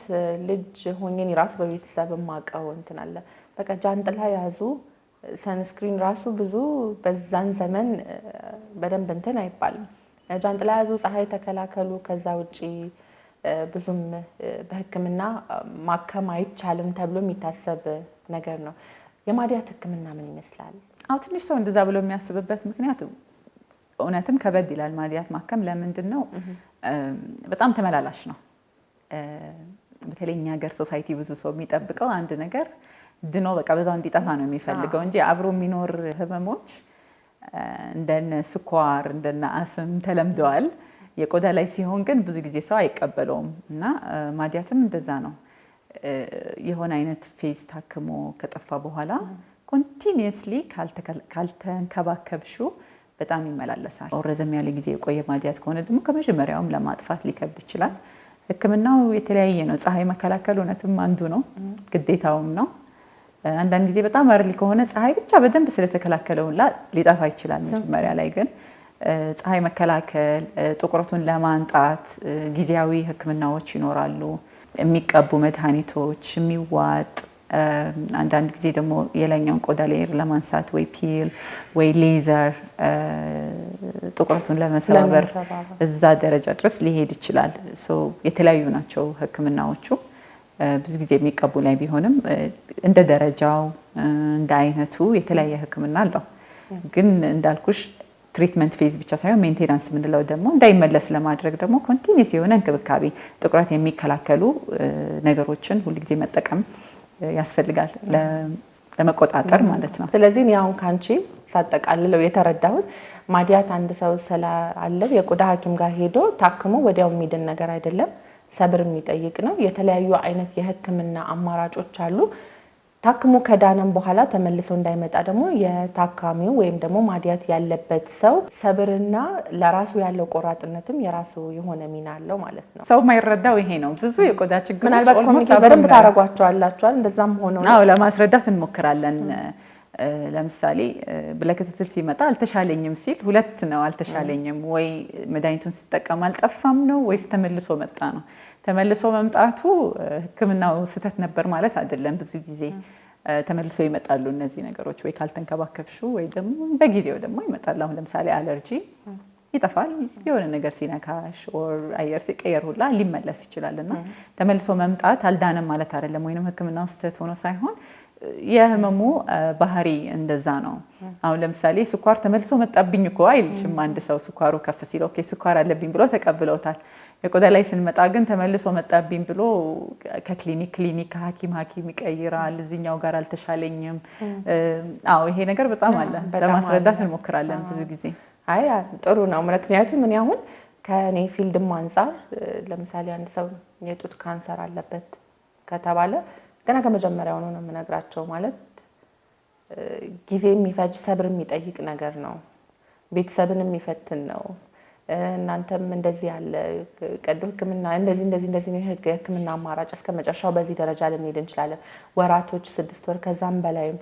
ልጅ ሆኜን ራሱ በቤተሰብ ማቀው እንትን አለ፣ በቃ ጃንጥላ ያዙ፣ ሰንስክሪን ራሱ ብዙ በዛን ዘመን በደንብ እንትን አይባልም። ጃንጥላ ያዙ፣ ፀሐይ ተከላከሉ። ከዛ ውጪ ብዙም በሕክምና ማከም አይቻልም ተብሎ የሚታሰብ ነገር ነው። የማዲያት ሕክምና ምን ይመስላል? አዎ ትንሽ ሰው እንደዛ ብሎ የሚያስብበት ምክንያት እውነትም ከበድ ይላል። ማዲያት ማከም ለምንድን ነው? በጣም ተመላላሽ ነው። በተለይ እኛ ሀገር ሶሳይቲ ብዙ ሰው የሚጠብቀው አንድ ነገር ድኖ በቃ በዛው እንዲጠፋ ነው የሚፈልገው እንጂ አብሮ የሚኖር ህመሞች እንደነ ስኳር እንደነ አስም ተለምደዋል። የቆዳ ላይ ሲሆን ግን ብዙ ጊዜ ሰው አይቀበለውም እና ማዲያትም እንደዛ ነው። የሆነ አይነት ፌዝ ታክሞ ከጠፋ በኋላ ኮንቲኒየስሊ ካልተንከባከብሽው በጣም ይመላለሳል። ረዘም ያለ ጊዜ የቆየ ማዲያት ከሆነ ደግሞ ከመጀመሪያውም ለማጥፋት ሊከብድ ይችላል። ህክምናው የተለያየ ነው። ፀሐይ መከላከል እውነትም አንዱ ነው፣ ግዴታውም ነው። አንዳንድ ጊዜ በጣም አርሊ ከሆነ ፀሐይ ብቻ በደንብ ስለተከላከለውላ ሊጠፋ ይችላል። መጀመሪያ ላይ ግን ፀሐይ መከላከል፣ ጥቁረቱን ለማንጣት ጊዜያዊ ህክምናዎች ይኖራሉ። የሚቀቡ መድኃኒቶች፣ የሚዋጥ አንዳንድ ጊዜ ደግሞ የላይኛውን ቆዳ ሌየር ለማንሳት ወይ ፒል ወይ ሌዘር ጥቁረቱን ለመሰባበር እዛ ደረጃ ድረስ ሊሄድ ይችላል። የተለያዩ ናቸው ህክምናዎቹ። ብዙ ጊዜ የሚቀቡ ላይ ቢሆንም እንደ ደረጃው እንደ አይነቱ የተለያየ ህክምና አለው። ግን እንዳልኩሽ ትሪትመንት ፌዝ ብቻ ሳይሆን ሜንቴናንስ የምንለው ደግሞ እንዳይመለስ ለማድረግ ደግሞ ኮንቲኒስ የሆነ እንክብካቤ፣ ጥቁረት የሚከላከሉ ነገሮችን ሁልጊዜ መጠቀም ያስፈልጋል ለመቆጣጠር ማለት ነው። ስለዚህ ያው ካንቺ ሳጠቃልለው የተረዳሁት ማዲያት አንድ ሰው ስላለው የቆዳ ሐኪም ጋር ሄዶ ታክሞ ወዲያው የሚድን ነገር አይደለም፣ ሰብር የሚጠይቅ ነው። የተለያዩ አይነት የህክምና አማራጮች አሉ። ታክሞ ከዳነም በኋላ ተመልሶ እንዳይመጣ ደግሞ የታካሚው ወይም ደግሞ ማዲያት ያለበት ሰው ሰብርና ለራሱ ያለው ቆራጥነትም የራሱ የሆነ ሚና አለው ማለት ነው። ሰው የማይረዳው ይሄ ነው። ብዙ የቆዳ ችግሮች ምናልባት ኮሚኒቲ በደንብ ታረጓቸዋላችኋል። እንደዛም ሆኖ ለማስረዳት እንሞክራለን። ለምሳሌ ለክትትል ሲመጣ አልተሻለኝም ሲል ሁለት ነው። አልተሻለኝም ወይ መድኃኒቱን ሲጠቀም አልጠፋም ነው ወይስ ተመልሶ መጣ ነው። ተመልሶ መምጣቱ ህክምናው ስህተት ነበር ማለት አይደለም። ብዙ ጊዜ ተመልሶ ይመጣሉ እነዚህ ነገሮች ወይ ካልተንከባከብሽው ወይ ደግሞ በጊዜው ደግሞ ይመጣል። አሁን ለምሳሌ አለርጂ ይጠፋል። የሆነ ነገር ሲነካሽ ኦር አየር ሲቀየር ሁላ ሊመለስ ይችላልና ተመልሶ መምጣት አልዳነም ማለት አይደለም። ወይንም ህክምናው ስህተት ሆኖ ሳይሆን የህመሙ ባህሪ እንደዛ ነው። አሁን ለምሳሌ ስኳር ተመልሶ መጣብኝ እኮ አይልሽም አንድ ሰው። ስኳሩ ከፍ ሲል ኦኬ ስኳር አለብኝ ብሎ ተቀብለውታል። የቆዳ ላይ ስንመጣ ግን ተመልሶ መጣብኝ ብሎ ከክሊኒክ ከሐኪም ይቀይራል። እዚህኛው ጋር አልተሻለኝም። ይሄ ነገር በጣም አለ። ለማስረዳት እንሞክራለን ብዙ ጊዜ። ጥሩ ነው። ምክንያቱም እኔ አሁን ከኔ ፊልድም አንፃር ለምሳሌ አንድ ሰው የጡት ካንሰር አለበት ከተባለ ገና ከመጀመሪያው ነው የምነግራቸው። ማለት ጊዜ የሚፈጅ ሰብር የሚጠይቅ ነገር ነው። ቤተሰብን የሚፈትን ነው። እናንተም እንደዚህ ያለ ቀዶ ህክምና እንደዚህ የህክምና አማራጭ እስከ መጨረሻው በዚህ ደረጃ ልንሄድ እንችላለን። ወራቶች፣ 6 ወር ከዛም በላይም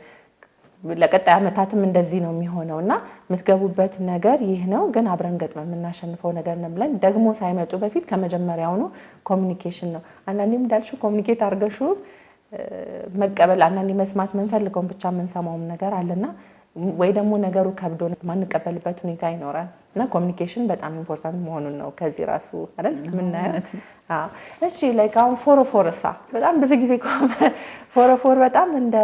ለቀጣይ አመታትም እንደዚህ ነው የሚሆነውና የምትገቡበት ነገር ይህ ነው ግን አብረን ገጥመን የምናሸንፈው ነገር ነው ብለን ደግሞ ሳይመጡ በፊት ከመጀመሪያው ነው ኮሚኒኬሽን ነው። አንዳንዴም እንዳልሽው ኮሚኒኬት አድርገሹ መቀበል አንዳንዴ መስማት የምንፈልገውን ብቻ የምንሰማውም ነገር አለና ወይ ደግሞ ነገሩ ከብዶ ማንቀበልበት ሁኔታ ይኖራል እና ኮሚኒኬሽን በጣም ኢምፖርታንት መሆኑን ነው ከዚህ ራሱ አይደል ምናየው። እሺ ላይክ አሁን ፎሮፎርሳ በጣም ብዙ ጊዜ ፎሮፎር በጣም እንደ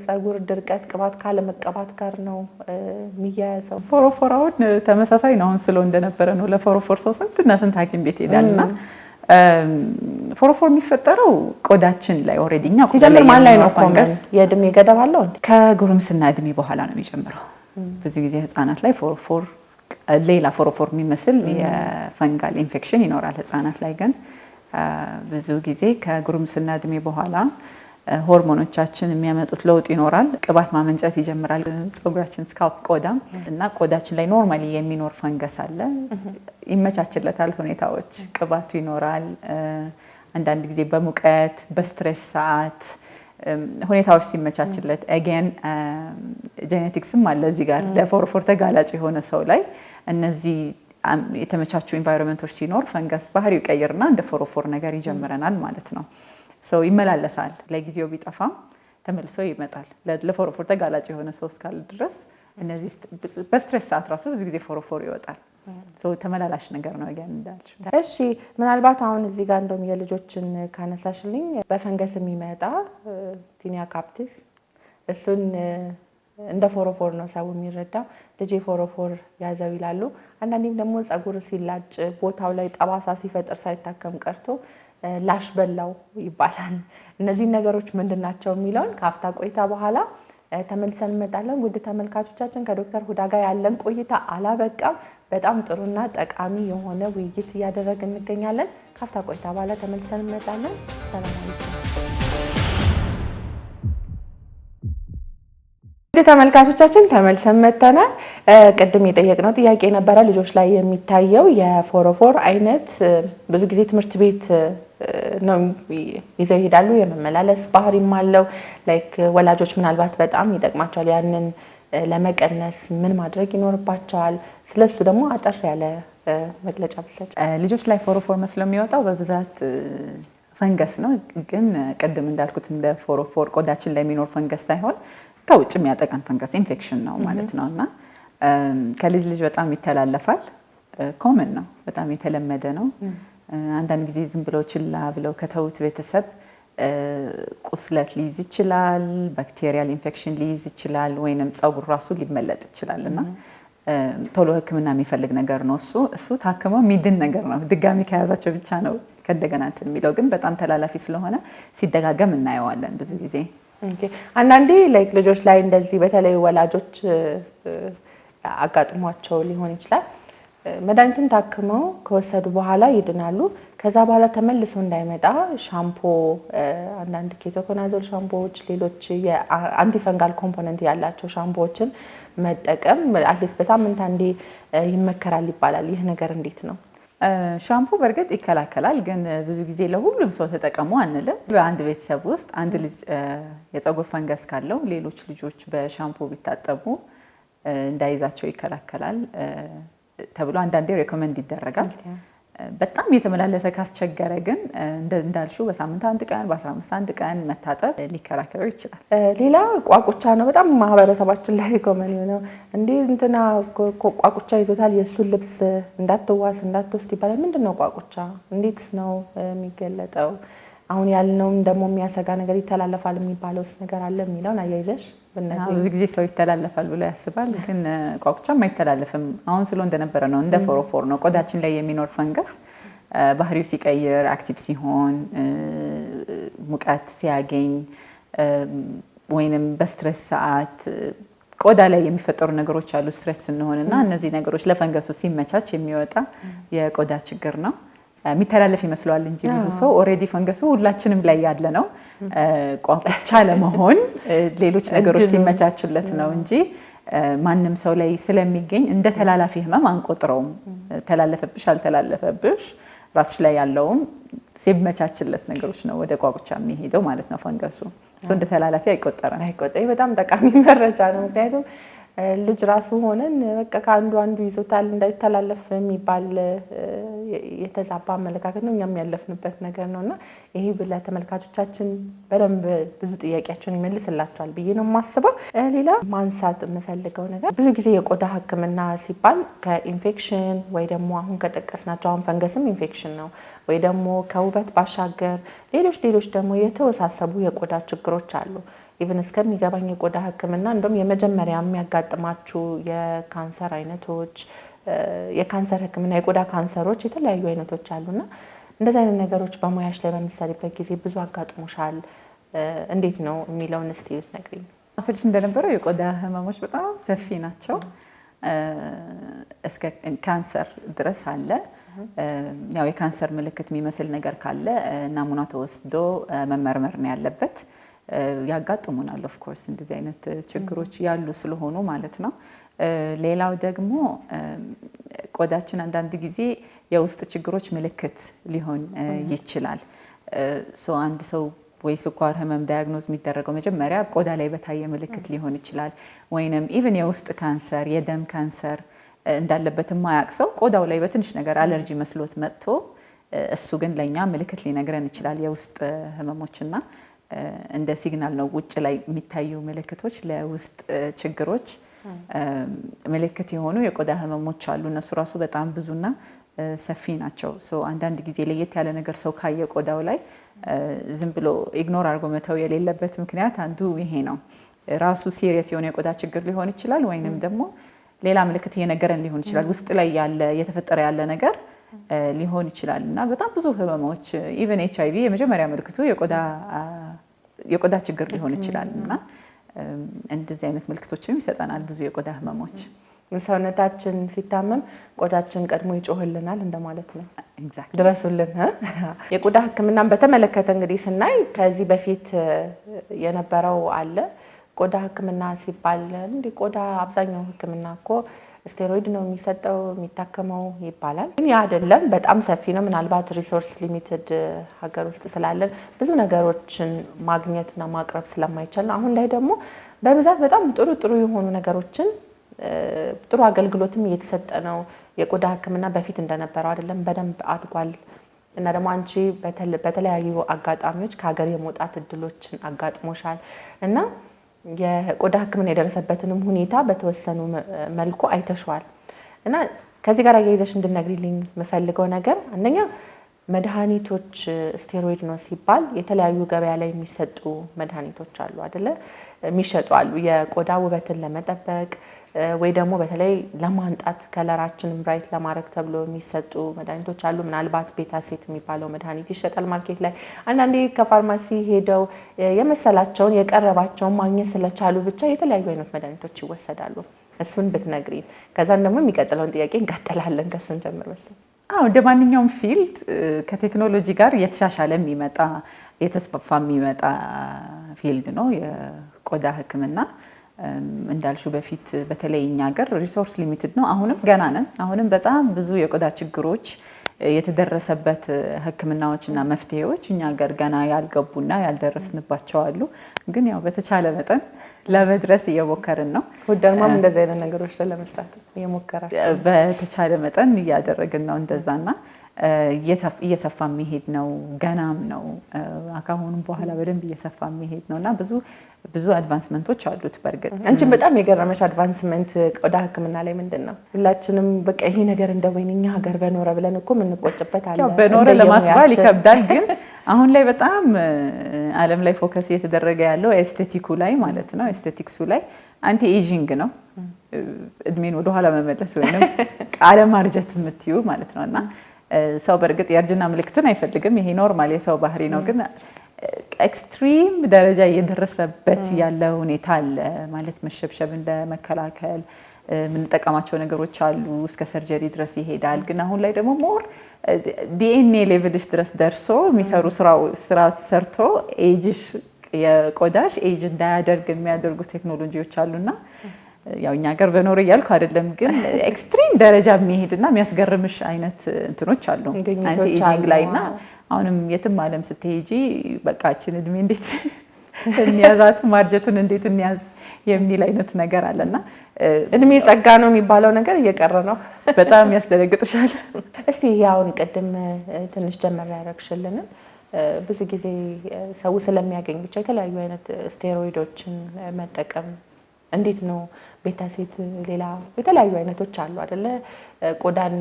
ፀጉር ድርቀት ቅባት ካለ መቀባት ጋር ነው የሚያያዘው። ፎሮፎራውን ተመሳሳይ ነው አሁን ስለው እንደነበረ ነው። ለፎሮፎር ሰው ስንትና ስንት ሐኪም ቤት ሄዳልና ፎሮፎር የሚፈጠረው ቆዳችን ላይ ኦሬዲ ኛ ቆዳ ላይ ነው ፈንገስ የእድሜ ገደብ አለው እንዴ? ከጉርምስና እድሜ በኋላ ነው የሚጀምረው። ብዙ ጊዜ ህፃናት ላይ ፎሮፎር ሌላ ፎሮፎር የሚመስል የፈንጋል ኢንፌክሽን ይኖራል። ህፃናት ላይ ግን ብዙ ጊዜ ከጉርምስና እድሜ በኋላ ሆርሞኖቻችን የሚያመጡት ለውጥ ይኖራል። ቅባት ማመንጨት ይጀምራል ፀጉራችን ስካልፕ ቆዳም እና ቆዳችን ላይ ኖርማሊ የሚኖር ፈንገስ አለ። ይመቻችለታል ሁኔታዎች ቅባቱ ይኖራል። አንዳንድ ጊዜ በሙቀት በስትሬስ ሰዓት ሁኔታዎች ሲመቻችለት አገን ጄኔቲክስም አለ እዚህ ጋር ለፎሮፎር ተጋላጭ የሆነ ሰው ላይ እነዚህ የተመቻቹ ኢንቫይሮንመንቶች ሲኖር ፈንገስ ባህሪው ይቀይርና እንደ ፎሮፎር ነገር ይጀምረናል ማለት ነው። ሰው ይመላለሳል ለጊዜው ቢጠፋም ተመልሶ ይመጣል። ለፎሮፎር ተጋላጭ የሆነ ሰው እስካለ ድረስ እነዚህ በስትሬስ ሰዓት ራሱ ብዙ ጊዜ ፎሮፎር ይወጣል። ሰው ተመላላሽ ነገር ነው ያገን እንዳልሽ። እሺ ምናልባት አሁን እዚህ ጋር እንደውም የልጆችን ካነሳሽልኝ በፈንገስ የሚመጣ ቲኒያ ካፕቲስ እሱን እንደ ፎሮፎር ነው ሰው የሚረዳው። ልጅ ፎሮፎር ያዘው ይላሉ። አንዳንዴም ደግሞ ፀጉር ሲላጭ ቦታው ላይ ጠባሳ ሲፈጥር ሳይታከም ቀርቶ ላሽ በላው ይባላል። እነዚህ ነገሮች ምንድናቸው የሚለውን ከአፍታ ቆይታ በኋላ ተመልሰን እንመጣለን። ውድ ተመልካቾቻችን ከዶክተር ሁዳ ጋር ያለን ቆይታ አላበቃም። በጣም ጥሩና ጠቃሚ የሆነ ውይይት እያደረግን እንገኛለን። ከአፍታ ቆይታ በኋላ ተመልሰን እንመጣለን። ሰላም አለይኩም። ተመልካቾቻችን ተመልሰን መጥተናል። ቅድም የጠየቅነው ጥያቄ ነበረ ልጆች ላይ የሚታየው የፎሮፎር አይነት ብዙ ጊዜ ትምህርት ቤት ነው ይዘው ይሄዳሉ። የመመላለስ ባህሪም አለው። ላይክ ወላጆች ምናልባት በጣም ይጠቅማቸዋል ያንን ለመቀነስ ምን ማድረግ ይኖርባቸዋል? ስለሱ ደግሞ አጠር ያለ መግለጫ ብትሰጪ። ልጆች ላይ ፎሮፎር መስሎ የሚወጣው በብዛት ፈንገስ ነው። ግን ቅድም እንዳልኩት እንደ ፎሮፎር ቆዳችን ላይ የሚኖር ፈንገስ ሳይሆን ከውጭ የሚያጠቃን ፈንገስ ኢንፌክሽን ነው ማለት ነው እና ከልጅ ልጅ በጣም ይተላለፋል። ኮመን ነው፣ በጣም የተለመደ ነው። አንዳንድ ጊዜ ዝም ብለው ችላ ብለው ከተውት ቤተሰብ ቁስለት ሊይዝ ይችላል፣ ባክቴሪያል ኢንፌክሽን ሊይዝ ይችላል፣ ወይንም ፀጉር ራሱ ሊመለጥ ይችላል እና ቶሎ ሕክምና የሚፈልግ ነገር ነው። እሱ ታክመው የሚድን ነገር ነው። ድጋሚ ከያዛቸው ብቻ ነው ከደገና እንትን የሚለው ግን በጣም ተላላፊ ስለሆነ ሲደጋገም እናየዋለን ብዙ ጊዜ። አንዳንዴ ላይክ ልጆች ላይ እንደዚህ በተለይ ወላጆች አጋጥሟቸው ሊሆን ይችላል። መድኃኒቱን ታክመው ከወሰዱ በኋላ ይድናሉ። ከዛ በኋላ ተመልሶ እንዳይመጣ ሻምፖ፣ አንዳንድ ኬቶኮናዞል ሻምፖዎች፣ ሌሎች የአንቲፈንጋል ኮምፖነንት ያላቸው ሻምፖዎችን መጠቀም አትሊስት በሳምንት አንዴ ይመከራል ይባላል። ይህ ነገር እንዴት ነው? ሻምፑ በእርግጥ ይከላከላል፣ ግን ብዙ ጊዜ ለሁሉም ሰው ተጠቀሙ አንልም። በአንድ ቤተሰብ ውስጥ አንድ ልጅ የፀጉር ፈንገስ ካለው ሌሎች ልጆች በሻምፑ ቢታጠቡ እንዳይዛቸው ይከላከላል ተብሎ አንዳንዴ ሬኮመንድ ይደረጋል። በጣም የተመላለሰ ካስቸገረ ግን እንዳልሽው በሳምንት አንድ ቀን በ15 አንድ ቀን መታጠብ ሊከላከለው ይችላል። ሌላ ቋቁቻ ነው። በጣም ማህበረሰባችን ላይ ኮመን ነው። እንዴ እንትና ቋቁቻ ይዞታል የሱን ልብስ እንዳትዋስ እንዳትወስድ ይባላል። ምንድነው ቋቁቻ? እንዴት ነው የሚገለጠው? አሁን ያልነውም ደግሞ የሚያሰጋ ነገር ይተላለፋል የሚባለውስ ነገር አለ የሚለውን አያይዘሽ ብነግሪኝ። ብዙ ጊዜ ሰው ይተላለፋል ብሎ ያስባል፣ ግን ቋቁቻም አይተላለፍም። አሁን ስለ እንደነበረ ነው፣ እንደ ፎሮፎር ነው። ቆዳችን ላይ የሚኖር ፈንገስ ባህሪው ሲቀይር፣ አክቲቭ ሲሆን፣ ሙቀት ሲያገኝ ወይንም በስትሬስ ሰዓት ቆዳ ላይ የሚፈጠሩ ነገሮች አሉ ስትሬስ ስንሆንና እነዚህ ነገሮች ለፈንገሱ ሲመቻች የሚወጣ የቆዳ ችግር ነው። የሚተላለፍ ይመስለዋል እንጂ ብዙ ሰው ኦሬዲ ፈንገሱ ሁላችንም ላይ ያለ ነው። ቋቁቻ ለመሆን ሌሎች ነገሮች ሲመቻቹለት ነው እንጂ ማንም ሰው ላይ ስለሚገኝ እንደ ተላላፊ ህመም አንቆጥረውም። ተላለፈብሽ አልተላለፈብሽ ራስሽ ላይ ያለውም ሲመቻችለት ነገሮች ነው ወደ ቋቁቻ የሚሄደው ማለት ነው ፈንገሱ። እንደ ተላላፊ አይቆጠርም። በጣም ጠቃሚ መረጃ ነው። ምክንያቱም ልጅ ራሱ ሆነን በቃ ከአንዱ ይዞታል እንዳይተላለፍ የሚባል የተዛባ አመለካከት ነው፣ እኛም ያለፍንበት ነገር ነውና ይሄ ለተመልካቾቻችን በደንብ ብዙ ጥያቄያቸውን ይመልስላቸዋል ብዬ ነው የማስበው። ሌላ ማንሳት የምፈልገው ነገር ብዙ ጊዜ የቆዳ ሕክምና ሲባል ከኢንፌክሽን ወይ ደግሞ አሁን ከጠቀስናቸው አሁን ፈንገስም ኢንፌክሽን ነው ወይ ደግሞ ከውበት ባሻገር ሌሎች ደግሞ የተወሳሰቡ የቆዳ ችግሮች አሉ። ኢቭን እስከሚገባኝ የቆዳ ሕክምና እንደውም የመጀመሪያ የሚያጋጥማችሁ የካንሰር አይነቶች የካንሰር ሕክምና የቆዳ ካንሰሮች የተለያዩ አይነቶች አሉና እንደዚህ አይነት ነገሮች በሙያሽ ላይ በምትሰሪበት ጊዜ ብዙ አጋጥሞሻል? እንዴት ነው የሚለውን እስቲ ልትነግሪኝ። አስልሽ እንደነበረው የቆዳ ህመሞች በጣም ሰፊ ናቸው። እስከ ካንሰር ድረስ አለ። ያው የካንሰር ምልክት የሚመስል ነገር ካለ ናሙና ተወስዶ መመርመር ነው ያለበት። ያጋጥሙናል ኦፍ ኮርስ እንደዚህ አይነት ችግሮች ያሉ ስለሆኑ ማለት ነው። ሌላው ደግሞ ቆዳችን አንዳንድ ጊዜ የውስጥ ችግሮች ምልክት ሊሆን ይችላል። አንድ ሰው ወይ ስኳር ህመም ዳያግኖዝ የሚደረገው መጀመሪያ ቆዳ ላይ በታየ ምልክት ሊሆን ይችላል። ወይንም ኢቭን የውስጥ ካንሰር የደም ካንሰር እንዳለበት የማያውቅ ሰው ቆዳው ላይ በትንሽ ነገር አለርጂ መስሎት መጥቶ እሱ ግን ለኛ ምልክት ሊነግረን ይችላል። የውስጥ ህመሞችና እንደ ሲግናል ነው። ውጭ ላይ የሚታዩ ምልክቶች ለውስጥ ችግሮች ምልክት የሆኑ የቆዳ ህመሞች አሉ። እነሱ ራሱ በጣም ብዙና ሰፊ ናቸው። አንዳንድ ጊዜ ለየት ያለ ነገር ሰው ካየ ቆዳው ላይ ዝም ብሎ ኢግኖር አድርጎ መተው የሌለበት ምክንያት አንዱ ይሄ ነው። ራሱ ሲሪየስ የሆነ የቆዳ ችግር ሊሆን ይችላል፣ ወይንም ደግሞ ሌላ ምልክት እየነገረን ሊሆን ይችላል። ውስጥ ላይ ያለ የተፈጠረ ያለ ነገር ሊሆን ይችላል እና በጣም ብዙ ህመሞች ኢቨን HIV የመጀመሪያ ምልክቱ የቆዳ ችግር ሊሆን ይችላል እና እንደዚህ አይነት ምልክቶችም ይሰጠናል ብዙ የቆዳ ህመሞች። ሰውነታችን ሲታመም ቆዳችን ቀድሞ ይጮህልናል እንደማለት ነው። ድረሱልን። የቆዳ ህክምናን በተመለከተ እንግዲህ ስናይ ከዚህ በፊት የነበረው አለ። ቆዳ ህክምና ሲባል እንዲህ ቆዳ አብዛኛው ህክምና እኮ ስቴሮይድ ነው የሚሰጠው የሚታከመው ይባላል። ግን ያ አይደለም፣ በጣም ሰፊ ነው። ምናልባት ሪሶርስ ሊሚትድ ሀገር ውስጥ ስላለን ብዙ ነገሮችን ማግኘትና ማቅረብ ስለማይቻል አሁን ላይ ደግሞ በብዛት በጣም ጥሩ የሆኑ ነገሮችን ጥሩ አገልግሎትም እየተሰጠ ነው። የቆዳ ህክምና በፊት እንደነበረው አይደለም፣ በደንብ አድጓል። እና ደግሞ አንቺ በተለያዩ አጋጣሚዎች ከሀገር የመውጣት እድሎችን አጋጥሞሻል እና የቆዳ ህክምና የደረሰበትንም ሁኔታ በተወሰኑ መልኩ አይተሽዋል እና ከዚህ ጋር አያይዘሽ እንድነግሪልኝ የምፈልገው ነገር አንደኛ መድኃኒቶች ስቴሮይድ ነው ሲባል የተለያዩ ገበያ ላይ የሚሰጡ መድኃኒቶች አሉ አይደለ? የሚሸጡ አሉ የቆዳ ውበትን ለመጠበቅ ወይ ደግሞ በተለይ ለማንጣት ከለራችንን ብራይት ለማድረግ ተብሎ የሚሰጡ መድኃኒቶች አሉ። ምናልባት ቤታሴት የሚባለው መድኃኒት ይሸጣል ማርኬት ላይ። አንዳንዴ ከፋርማሲ ሄደው የመሰላቸውን የቀረባቸውን ማግኘት ስለቻሉ ብቻ የተለያዩ አይነት መድኃኒቶች ይወሰዳሉ። እሱን ብትነግሪን፣ ከዛን ደግሞ የሚቀጥለውን ጥያቄ እንቀጥላለን። ከሱን ጀምር መሰለኝ። እንደ ማንኛውም ፊልድ ከቴክኖሎጂ ጋር የተሻሻለ የሚመጣ የተስፋፋ የሚመጣ ፊልድ ነው የቆዳ ህክምና። እንዳልሽው በፊት በተለይ እኛ ሀገር ሪሶርስ ሊሚትድ ነው። አሁንም ገና ነን። አሁንም በጣም ብዙ የቆዳ ችግሮች የተደረሰበት ህክምናዎችና መፍትሄዎች እኛ ሀገር ገና ያልገቡና ያልደረስንባቸው አሉ። ግን ያው በተቻለ መጠን ለመድረስ እየሞከርን ነው። ወደማም እንደዚህ አይነት ነገሮች ለመስራት እየሞከራችሁ በተቻለ መጠን እያደረግን ነው እንደዛና እየሰፋ የሚሄድ ነው። ገናም ነው። አካሁንም በኋላ በደንብ እየሰፋ የሚሄድ ነውና ብዙ አድቫንስመንቶች አሉት። በርግጥ አንቺን በጣም የገረመሽ አድቫንስመንት ቆዳ ህክምና ላይ ምንድን ነው? ሁላችንም በቃ ይሄ ነገር እንደ ወይንኛ ሀገር በኖረ ብለን እኮ የምንቆጭበት አለ። ያው በኖረ ለማስባል ይከብዳል። ግን አሁን ላይ በጣም ዓለም ላይ ፎከስ እየተደረገ ያለው ኤስቴቲኩ ላይ ማለት ነው። ኤስቴቲክሱ ላይ አንቲ ኤጂንግ ነው። እድሜን ወደኋላ መመለስ ወይንም ቃለ ማርጀት የምትዩ ማለት ነውና ሰው በርግጥ የእርጅና ምልክትን አይፈልግም። ይሄ ኖርማል የሰው ባህሪ ነው። ግን ኤክስትሪም ደረጃ እየደረሰበት ያለ ሁኔታ አለ ማለት መሸብሸብን ለመከላከል የምንጠቀማቸው ነገሮች አሉ። እስከ ሰርጀሪ ድረስ ይሄዳል። ግን አሁን ላይ ደግሞ ሞር ዲኤንኤ ሌቭልሽ ድረስ ደርሶ የሚሰሩ ስራ ሰርቶ ኤጅሽ የቆዳሽ ኤጅ እንዳያደርግ የሚያደርጉ ቴክኖሎጂዎች አሉና ያው እኛ ሀገር በኖር እያልኩ አይደለም፣ ግን ኤክስትሪም ደረጃ የሚሄድና የሚያስገርምሽ አይነት እንትኖች አሉ አንቲ ኤጂንግ ላይና አሁንም የትም ዓለም ስትሄጂ በቃችን እድሜ እንዴት እንያዛት ማርጀቱን እንዴት እንያዝ የሚል አይነት ነገር አለና እድሜ ጸጋ ነው የሚባለው ነገር እየቀረ ነው። በጣም ያስደነግጥሻል። እስቲ ያውን ቅድም ትንሽ ጀመር ያደረግሽልን ብዙ ጊዜ ሰው ስለሚያገኝ ብቻ የተለያዩ አይነት ስቴሮይዶችን መጠቀም እንዴት ነው ቤታሴት ሌላ የተለያዩ አይነቶች አሉ አይደለ? ቆዳን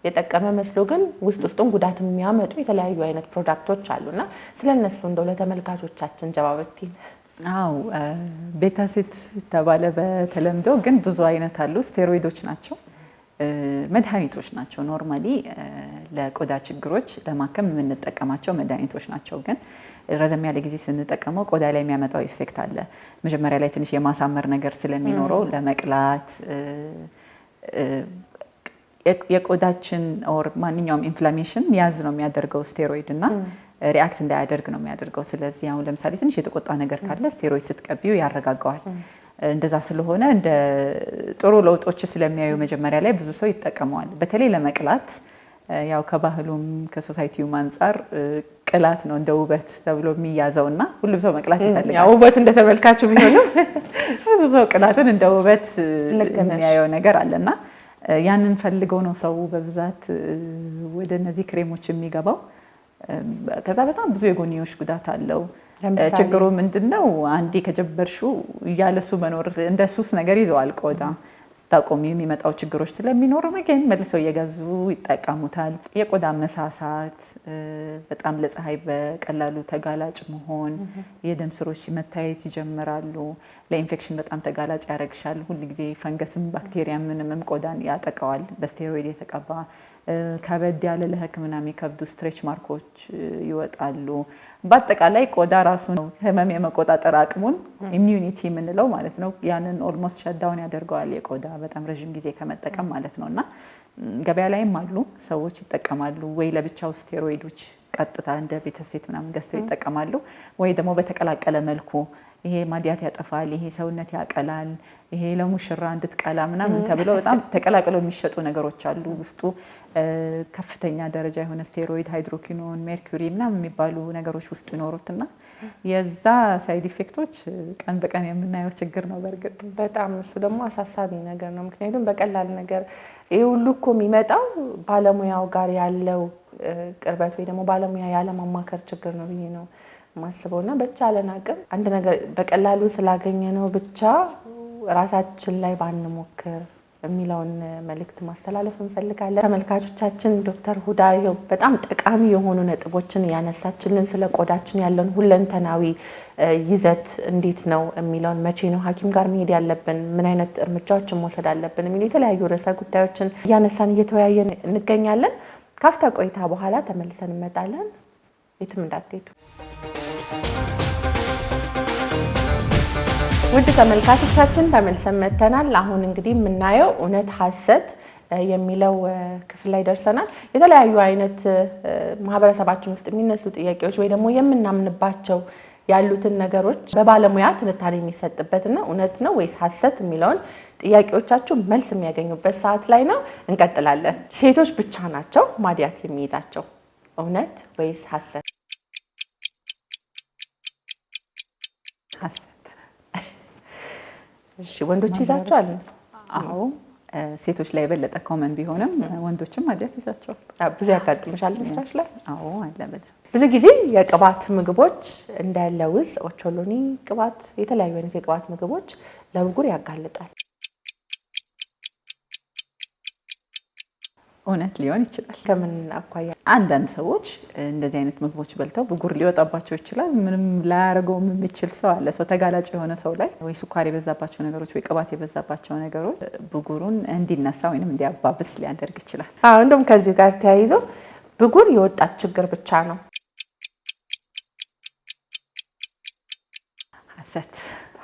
የጠቀመ መስሎ ግን ውስጡን ጉዳት የሚያመጡ የተለያዩ አይነት ፕሮዳክቶች አሉና ስለነሱ እንደው ለተመልካቾቻችን ጀባበቲ። አው ቤታሴት ተባለ በተለምዶ ግን ብዙ አይነት አሉ። ስቴሮይዶች ናቸው፣ መድኃኒቶች ናቸው። ኖርማሊ ለቆዳ ችግሮች ለማከም የምንጠቀማቸው መድኃኒቶች ናቸው። ግን ረዘም ያለ ጊዜ ስንጠቀመው ቆዳ ላይ የሚያመጣው ኢፌክት አለ። መጀመሪያ ላይ ትንሽ የማሳመር ነገር ስለሚኖረው ለመቅላት የቆዳችን ኦር ማንኛውም ኢንፍላሜሽን ያዝ ነው የሚያደርገው ስቴሮይድ እና ሪአክት እንዳያደርግ ነው የሚያደርገው። ስለዚህ አሁን ለምሳሌ ትንሽ የተቆጣ ነገር ካለ ስቴሮይድ ስትቀቢው ያረጋጋዋል። እንደዛ ስለሆነ እንደ ጥሩ ለውጦች ስለሚያዩ መጀመሪያ ላይ ብዙ ሰው ይጠቀመዋል። በተለይ ለመቅላት ያው ከባህሉም ከሶሳይቲውም አንፃር ቅላት ነው እንደ ውበት ተብሎ የሚያዘውና ሁሉም ሰው መቅላት ይፈልጋል። ያው ውበት እንደተመልካቹ ቢሆንም ብዙ ሰው ቅላትን እንደ ውበት የሚያየው ነገር አለና ያንን ፈልገው ነው ሰው በብዛት ወደ እነዚህ ክሬሞች የሚገባው። ከዛ በጣም ብዙ የጎንዮሽ ጉዳት አለው። ችግሩ ምንድነው? አንዴ ከጀበርሽው እያለሱ መኖር እንደ ሱስ ነገር ይዘዋል ቆዳ። ስታቆሚ የሚመጣው ችግሮች ስለሚኖሩ ግን መልሰው እየገዙ ይጠቀሙታል። የቆዳ መሳሳት፣ በጣም ለፀሐይ በቀላሉ ተጋላጭ መሆን፣ የደም ስሮች መታየት ይጀምራሉ። ለኢንፌክሽን በጣም ተጋላጭ ያደርግሻል። ሁልጊዜ ፈንገስም ባክቴሪያ ምንምም ቆዳን ያጠቃዋል። በስቴሮይድ የተቀባ ከበድ ያለ ለሕክምና የሚከብዱ ስትሬች ማርኮች ይወጣሉ። በአጠቃላይ ቆዳ ራሱ ነው ህመም የመቆጣጠር አቅሙን ኢሚዩኒቲ የምንለው ማለት ነው። ያንን ኦልሞስት ሸዳውን ያደርገዋል የቆዳ በጣም ረዥም ጊዜ ከመጠቀም ማለት ነው። እና ገበያ ላይም አሉ ሰዎች ይጠቀማሉ። ወይ ለብቻው ስቴሮይዶች ቀጥታ እንደ ቤተሴት ምናምን ገዝተው ይጠቀማሉ። ወይ ደግሞ በተቀላቀለ መልኩ ይሄ ማዲያት ያጠፋል፣ ይሄ ሰውነት ያቀላል፣ ይሄ ለሙሽራ እንድትቀላ ምናምን ተብሎ በጣም ተቀላቅለው የሚሸጡ ነገሮች አሉ። ውስጡ ከፍተኛ ደረጃ የሆነ ስቴሮይድ፣ ሃይድሮኪኖን፣ ሜርኩሪ ምናምን የሚባሉ ነገሮች ውስጡ ይኖሩትና የዛ ሳይድ ኢፌክቶች ቀን በቀን የምናየው ችግር ነው። በእርግጥ በጣም እሱ ደግሞ አሳሳቢ ነገር ነው። ምክንያቱም በቀላል ነገር ይሄ ሁሉ እኮ የሚመጣው ባለሙያው ጋር ያለው ቅርበት ወይ ደግሞ ባለሙያ ያለማማከር ችግር ነው ብዬ ነው ማስበውና በቻለን አቅም አንድ ነገር በቀላሉ ስላገኘ ነው ብቻ ራሳችን ላይ ባንሞክር የሚለውን መልእክት ማስተላለፍ እንፈልጋለን። ተመልካቾቻችን ዶክተር ሁዳ በጣም ጠቃሚ የሆኑ ነጥቦችን ያነሳችልን ስለ ቆዳችን ያለን ሁለንተናዊ ይዘት እንዴት ነው የሚለውን መቼ ነው ሐኪም ጋር መሄድ ያለብን፣ ምን አይነት እርምጃዎችን መውሰድ አለብን የሚሉ የተለያዩ ርዕሰ ጉዳዮችን እያነሳን እየተወያየን እንገኛለን። ካፍታ ቆይታ በኋላ ተመልሰን እንመጣለን። የትም እንዳትሄዱ። ውድ ተመልካቾቻችን ተመልሰን መጥተናል። አሁን እንግዲህ የምናየው እውነት ሐሰት የሚለው ክፍል ላይ ደርሰናል። የተለያዩ አይነት ማህበረሰባችን ውስጥ የሚነሱ ጥያቄዎች ወይ ደግሞ የምናምንባቸው ያሉትን ነገሮች በባለሙያ ትንታኔ የሚሰጥበትና እውነት ነው ወይስ ሐሰት የሚለውን ጥያቄዎቻችሁ መልስ የሚያገኙበት ሰዓት ላይ ነው። እንቀጥላለን። ሴቶች ብቻ ናቸው ማዲያት የሚይዛቸው እውነት ወይስ ሐሰት? ሐሰት። እሺ፣ ወንዶች ይዛቸዋል? አዎ፣ ሴቶች ላይ የበለጠ ኮመን ቢሆንም ወንዶችም ማዲያት ይዛቸዋል። ብዙ ያጋጥምሻል ስራሽ ላይ? አዎ፣ አለ በጣም ብዙ ጊዜ የቅባት ምግቦች እንደ ለውዝ፣ ኦቾሎኒ ቅባት፣ የተለያዩ አይነት የቅባት ምግቦች ለብጉር ያጋልጣል። እውነት ሊሆን ይችላል። ከምን አኳያ? አንዳንድ ሰዎች እንደዚህ አይነት ምግቦች በልተው ብጉር ሊወጣባቸው ይችላል። ምንም ላያደርገውም የሚችል ሰው አለ። ሰው ተጋላጭ የሆነ ሰው ላይ ወይ ስኳር የበዛባቸው ነገሮች ወይ ቅባት የበዛባቸው ነገሮች ብጉሩን እንዲነሳ ወይንም እንዲያባብስ ሊያደርግ ይችላል። እንደውም ከዚህ ጋር ተያይዞ ብጉር የወጣት ችግር ብቻ ነው።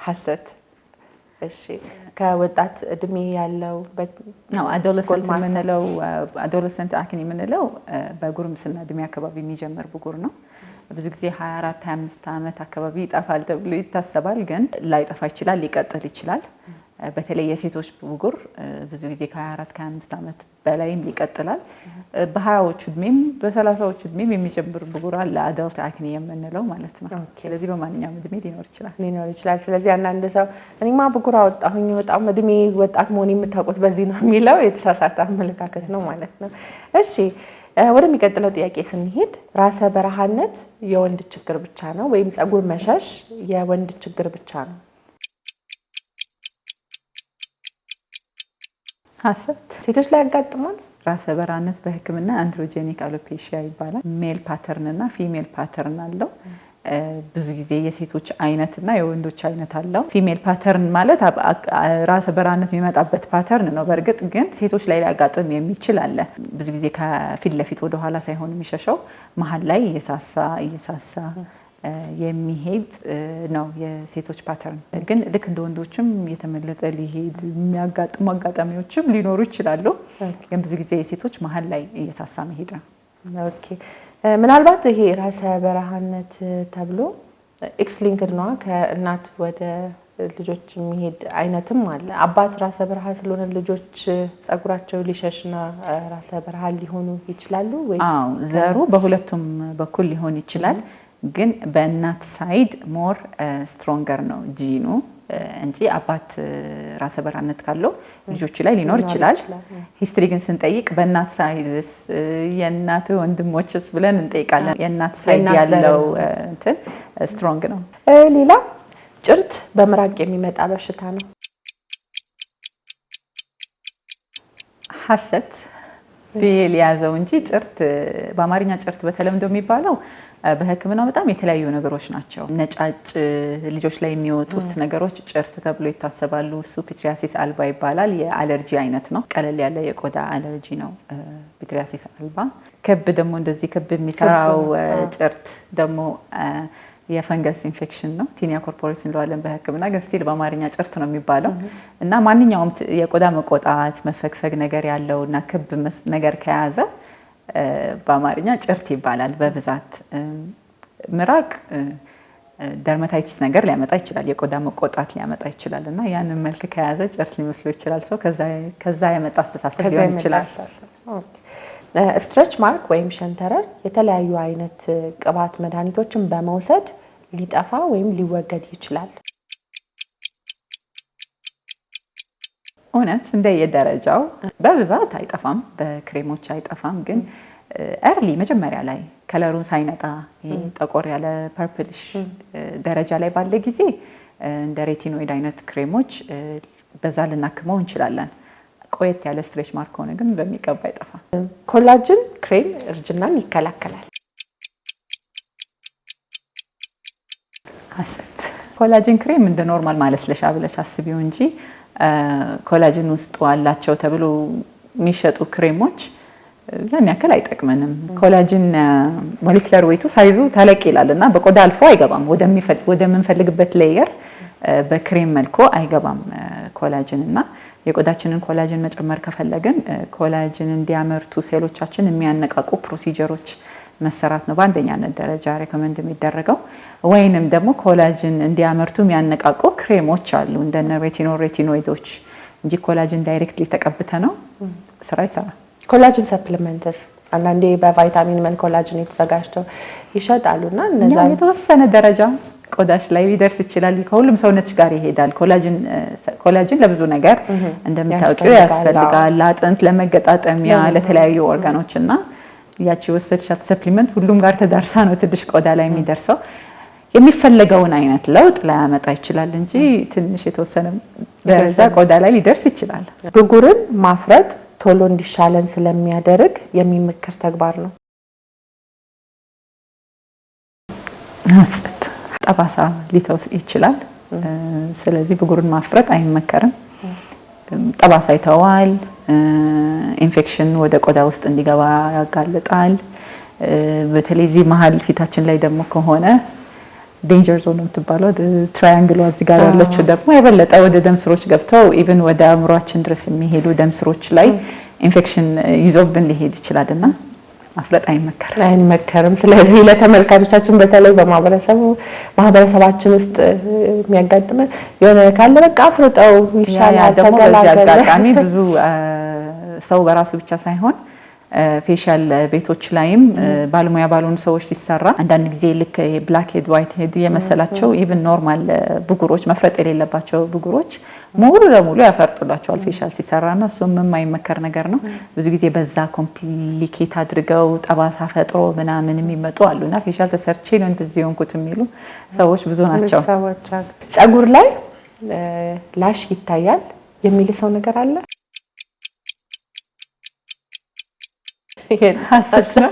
ሐሰት። እሺ፣ ከወጣት እድሜ ያለው አዶለሰንት አክኒ የምንለው በጉርምስና እድሜ አካባቢ የሚጀምር ብጉር ነው። ብዙ ጊዜ 24-25 ዓመት አካባቢ ይጠፋል ተብሎ ይታሰባል። ግን ላይጠፋ ይችላል፣ ሊቀጥል ይችላል። በተለይ የሴቶች ብጉር ብዙ ጊዜ ከ24 ከ25 ዓመት በላይም ይቀጥላል። በ20ዎቹ እድሜም በ30ዎቹ እድሜም የሚጀምር ብጉር አለ፣ አዳልት አክኒ የምንለው ማለት ነው። ስለዚህ በማንኛውም እድሜ ሊኖር ይችላል። ስለዚህ አንዳንድ ሰው እኔማ ብጉር አወጣሁኝ በጣም እድሜ ወጣት መሆን የምታውቁት በዚህ ነው የሚለው የተሳሳተ አመለካከት ነው ማለት ነው። እሺ ወደሚቀጥለው ጥያቄ ስንሄድ ራሰ በረሃነት የወንድ ችግር ብቻ ነው ወይም ፀጉር መሸሽ የወንድ ችግር ብቻ ነው? ሀሰት። ሴቶች ላይ ያጋጥማል? ራሰ በራነት በሕክምና አንድሮጄኒክ አሎፔሺያ ይባላል። ሜል ፓተርን እና ፊሜል ፓተርን አለው። ብዙ ጊዜ የሴቶች አይነትና የወንዶች አይነት አለው። ፊሜል ፓተርን ማለት ራሰ በራነት የሚመጣበት ፓተርን ነው። በእርግጥ ግን ሴቶች ላይ ሊያጋጥም የሚችል አለ። ብዙ ጊዜ ከፊት ለፊት ወደ ኋላ ሳይሆን የሚሸሸው መሀል ላይ እየሳሳ የሚሄድ ነው የሴቶች ፓተርን። ግን ልክ እንደ ወንዶችም የተመለጠ ሊሄድ የሚያጋጥሙ አጋጣሚዎችም ሊኖሩ ይችላሉ። ግን ብዙ ጊዜ የሴቶች መሀል ላይ እየሳሳ መሄድ ነው። ኦኬ ምናልባት ይሄ ራሰ በረሃነት ተብሎ ኤክስ ሊንክድ ነው ከእናት ወደ ልጆች የሚሄድ አይነትም አለ። አባት ራሰ በረሃ ስለሆነ ልጆች ፀጉራቸው ሊሸሽና ራሰ በረሃ ሊሆኑ ይችላሉ ወይስ? አዎ ዘሩ በሁለቱም በኩል ሊሆን ይችላል። ግን በእናት ሳይድ ሞር ስትሮንገር ነው ጂኑ እንጂ አባት ራሰ በራነት ካለው ልጆቹ ላይ ሊኖር ይችላል። ሂስትሪ ግን ስንጠይቅ በእናት ሳይድስ የእናት ወንድሞችስ ብለን እንጠይቃለን። የእናት ሳይድ ያለው እንትን ስትሮንግ ነው። ሌላ ጭርት በምራቅ የሚመጣ በሽታ ነው? ሀሰት ብዬ ያዘው እንጂ ጭርት በአማርኛ ጭርት በተለምዶ የሚባለው በሕክምናው በጣም የተለያዩ ነገሮች ናቸው። ነጫጭ ልጆች ላይ የሚወጡት ነገሮች ጭርት ተብሎ ይታሰባሉ። እሱ ፒትሪያሲስ አልባ ይባላል። የአለርጂ አይነት ነው። ቀለል ያለ የቆዳ አለርጂ ነው ፒትሪያሲስ አልባ። ክብ ደግሞ እንደዚህ ክብ የሚሰራው ጭርት ደግሞ የፈንገስ ኢንፌክሽን ነው። ቲኒያ ኮርፖሬስ እንለዋለን በሕክምና ግን ስቲል በአማርኛ ጭርት ነው የሚባለው። እና ማንኛውም የቆዳ መቆጣት መፈግፈግ ነገር ያለው እና ክብ ነገር ከያዘ በአማርኛ ጭርት ይባላል በብዛት። ምራቅ ደርማታይቲስ ነገር ሊያመጣ ይችላል፣ የቆዳ መቆጣት ሊያመጣ ይችላል እና ያንን መልክ ከያዘ ጭርት ሊመስለው ይችላል። ሰው ከዛ የመጣ አስተሳሰብ ሊሆን ይችላል። ስትሬች ማርክ ወይም ሸንተረር የተለያዩ አይነት ቅባት መድኃኒቶችን በመውሰድ ሊጠፋ ወይም ሊወገድ ይችላል? እውነት እንደየደረጃው በብዛት አይጠፋም፣ በክሬሞች አይጠፋም። ግን ኤርሊ መጀመሪያ ላይ ከለሩን ሳይነጣ ጠቆር ያለ ፐርፕልሽ ደረጃ ላይ ባለ ጊዜ እንደ ሬቲኖይድ አይነት ክሬሞች በዛ ልናክመው እንችላለን። ቆየት ያለ ስትሬች ማርክ ሆነ ግን በሚገባ አይጠፋም። ኮላጅን ክሬም እርጅናን ይከላከላል? ሀሰት። ኮላጅን ክሬም እንደ ኖርማል ማለስለሻ ብለሽ አስቢው እንጂ ኮላጅን ውስጥ አላቸው ተብሎ የሚሸጡ ክሬሞች ያን ያክል አይጠቅመንም። ኮላጅን ሞለኪውላር ዌይቱ ሳይዙ ተለቅ ይላል እና በቆዳ አልፎ አይገባም ወደምንፈልግበት ሌየር በክሬም መልኩ አይገባም ኮላጅን። እና የቆዳችንን ኮላጅን መጨመር ከፈለግን ኮላጅን እንዲያመርቱ ሴሎቻችን የሚያነቃቁ ፕሮሲጀሮች መሰራት ነው በአንደኛነት ደረጃ ሬኮመንድ የሚደረገው። ወይንም ደግሞ ኮላጅን እንዲያመርቱ የሚያነቃቁ ክሬሞች አሉ እንደነ ሬቲኖይዶች እንጂ ኮላጅን ዳይሬክትሊ ተቀብተ ነው ስራ ይሰራል። ኮላጅን ሰፕሊመንትስ አንዳንዴ በቫይታሚን መልክ ኮላጅን የተዘጋጅተው ይሸጣሉና እነዛ የተወሰነ ደረጃ ቆዳሽ ላይ ሊደርስ ይችላል። ከሁሉም ሰውነትሽ ጋር ይሄዳል። ኮላጅን ለብዙ ነገር እንደምታውቂው ያስፈልጋል። ለአጥንት፣ ለመገጣጠሚያ፣ ለተለያዩ ኦርጋኖች እና ያቺ ወሰድሻት ሰፕሊመንት ሁሉም ጋር ተዳርሳ ነው ትንሽ ቆዳ ላይ የሚደርሰው። የሚፈለገውን አይነት ለውጥ ላያመጣ ይችላል እንጂ ትንሽ የተወሰነ ደረጃ ቆዳ ላይ ሊደርስ ይችላል። ብጉርን ማፍረጥ ቶሎ እንዲሻለን ስለሚያደርግ የሚመከር ተግባር ነው? ጠባሳ ሊተው ይችላል። ስለዚህ ብጉርን ማፍረጥ አይመከርም። ጠባሳ ይተዋል። ኢንፌክሽን ወደ ቆዳ ውስጥ እንዲገባ ያጋልጣል። በተለይ እዚህ መሀል ፊታችን ላይ ደግሞ ከሆነ ዴንጀር ዞን የምትባለው ትራያንግሏ እዚህ ጋር ያለችው ደግሞ የበለጠ ወደ ደም ስሮች ገብተው ኢቭን ወደ አእምሯችን ድረስ የሚሄዱ ደም ስሮች ላይ ኢንፌክሽን ይዞብን ሊሄድ ይችላልና ማፍረጥ አይመከርም። ስለዚህ ለተመልካቾቻችን በተለይ በማህበረሰባችን ውስጥ የሚያጋጥመን የሆነ ካለ በቃ አፍርጠው ይሻላል ተገላገለ። አጋጣሚ ብዙ ሰው በራሱ ብቻ ሳይሆን ፌሻል ቤቶች ላይም ባለሙያ ባልሆኑ ሰዎች ሲሰራ አንዳንድ ጊዜ ልክ ብላክ ሄድ ዋይት ሄድ የመሰላቸው ኢቭን ኖርማል ብጉሮች መፍረጥ የሌለባቸው ብጉሮች ሙሉ ለሙሉ ያፈርጡላቸዋል ፌሻል ሲሰራና እሱም የማይመከር ነገር ነው። ብዙ ጊዜ በዛ ኮምፕሊኬት አድርገው ጠባሳ ፈጥሮ ምናምን የሚመጡ አሉና ፌሻል ተሰርቼ ነው እንደዚህ ሆንኩት የሚሉ ሰዎች ብዙ ናቸው። ፀጉር ላይ ላሽ ይታያል የሚል ሰው ነገር አለ። ሀሰት ነው።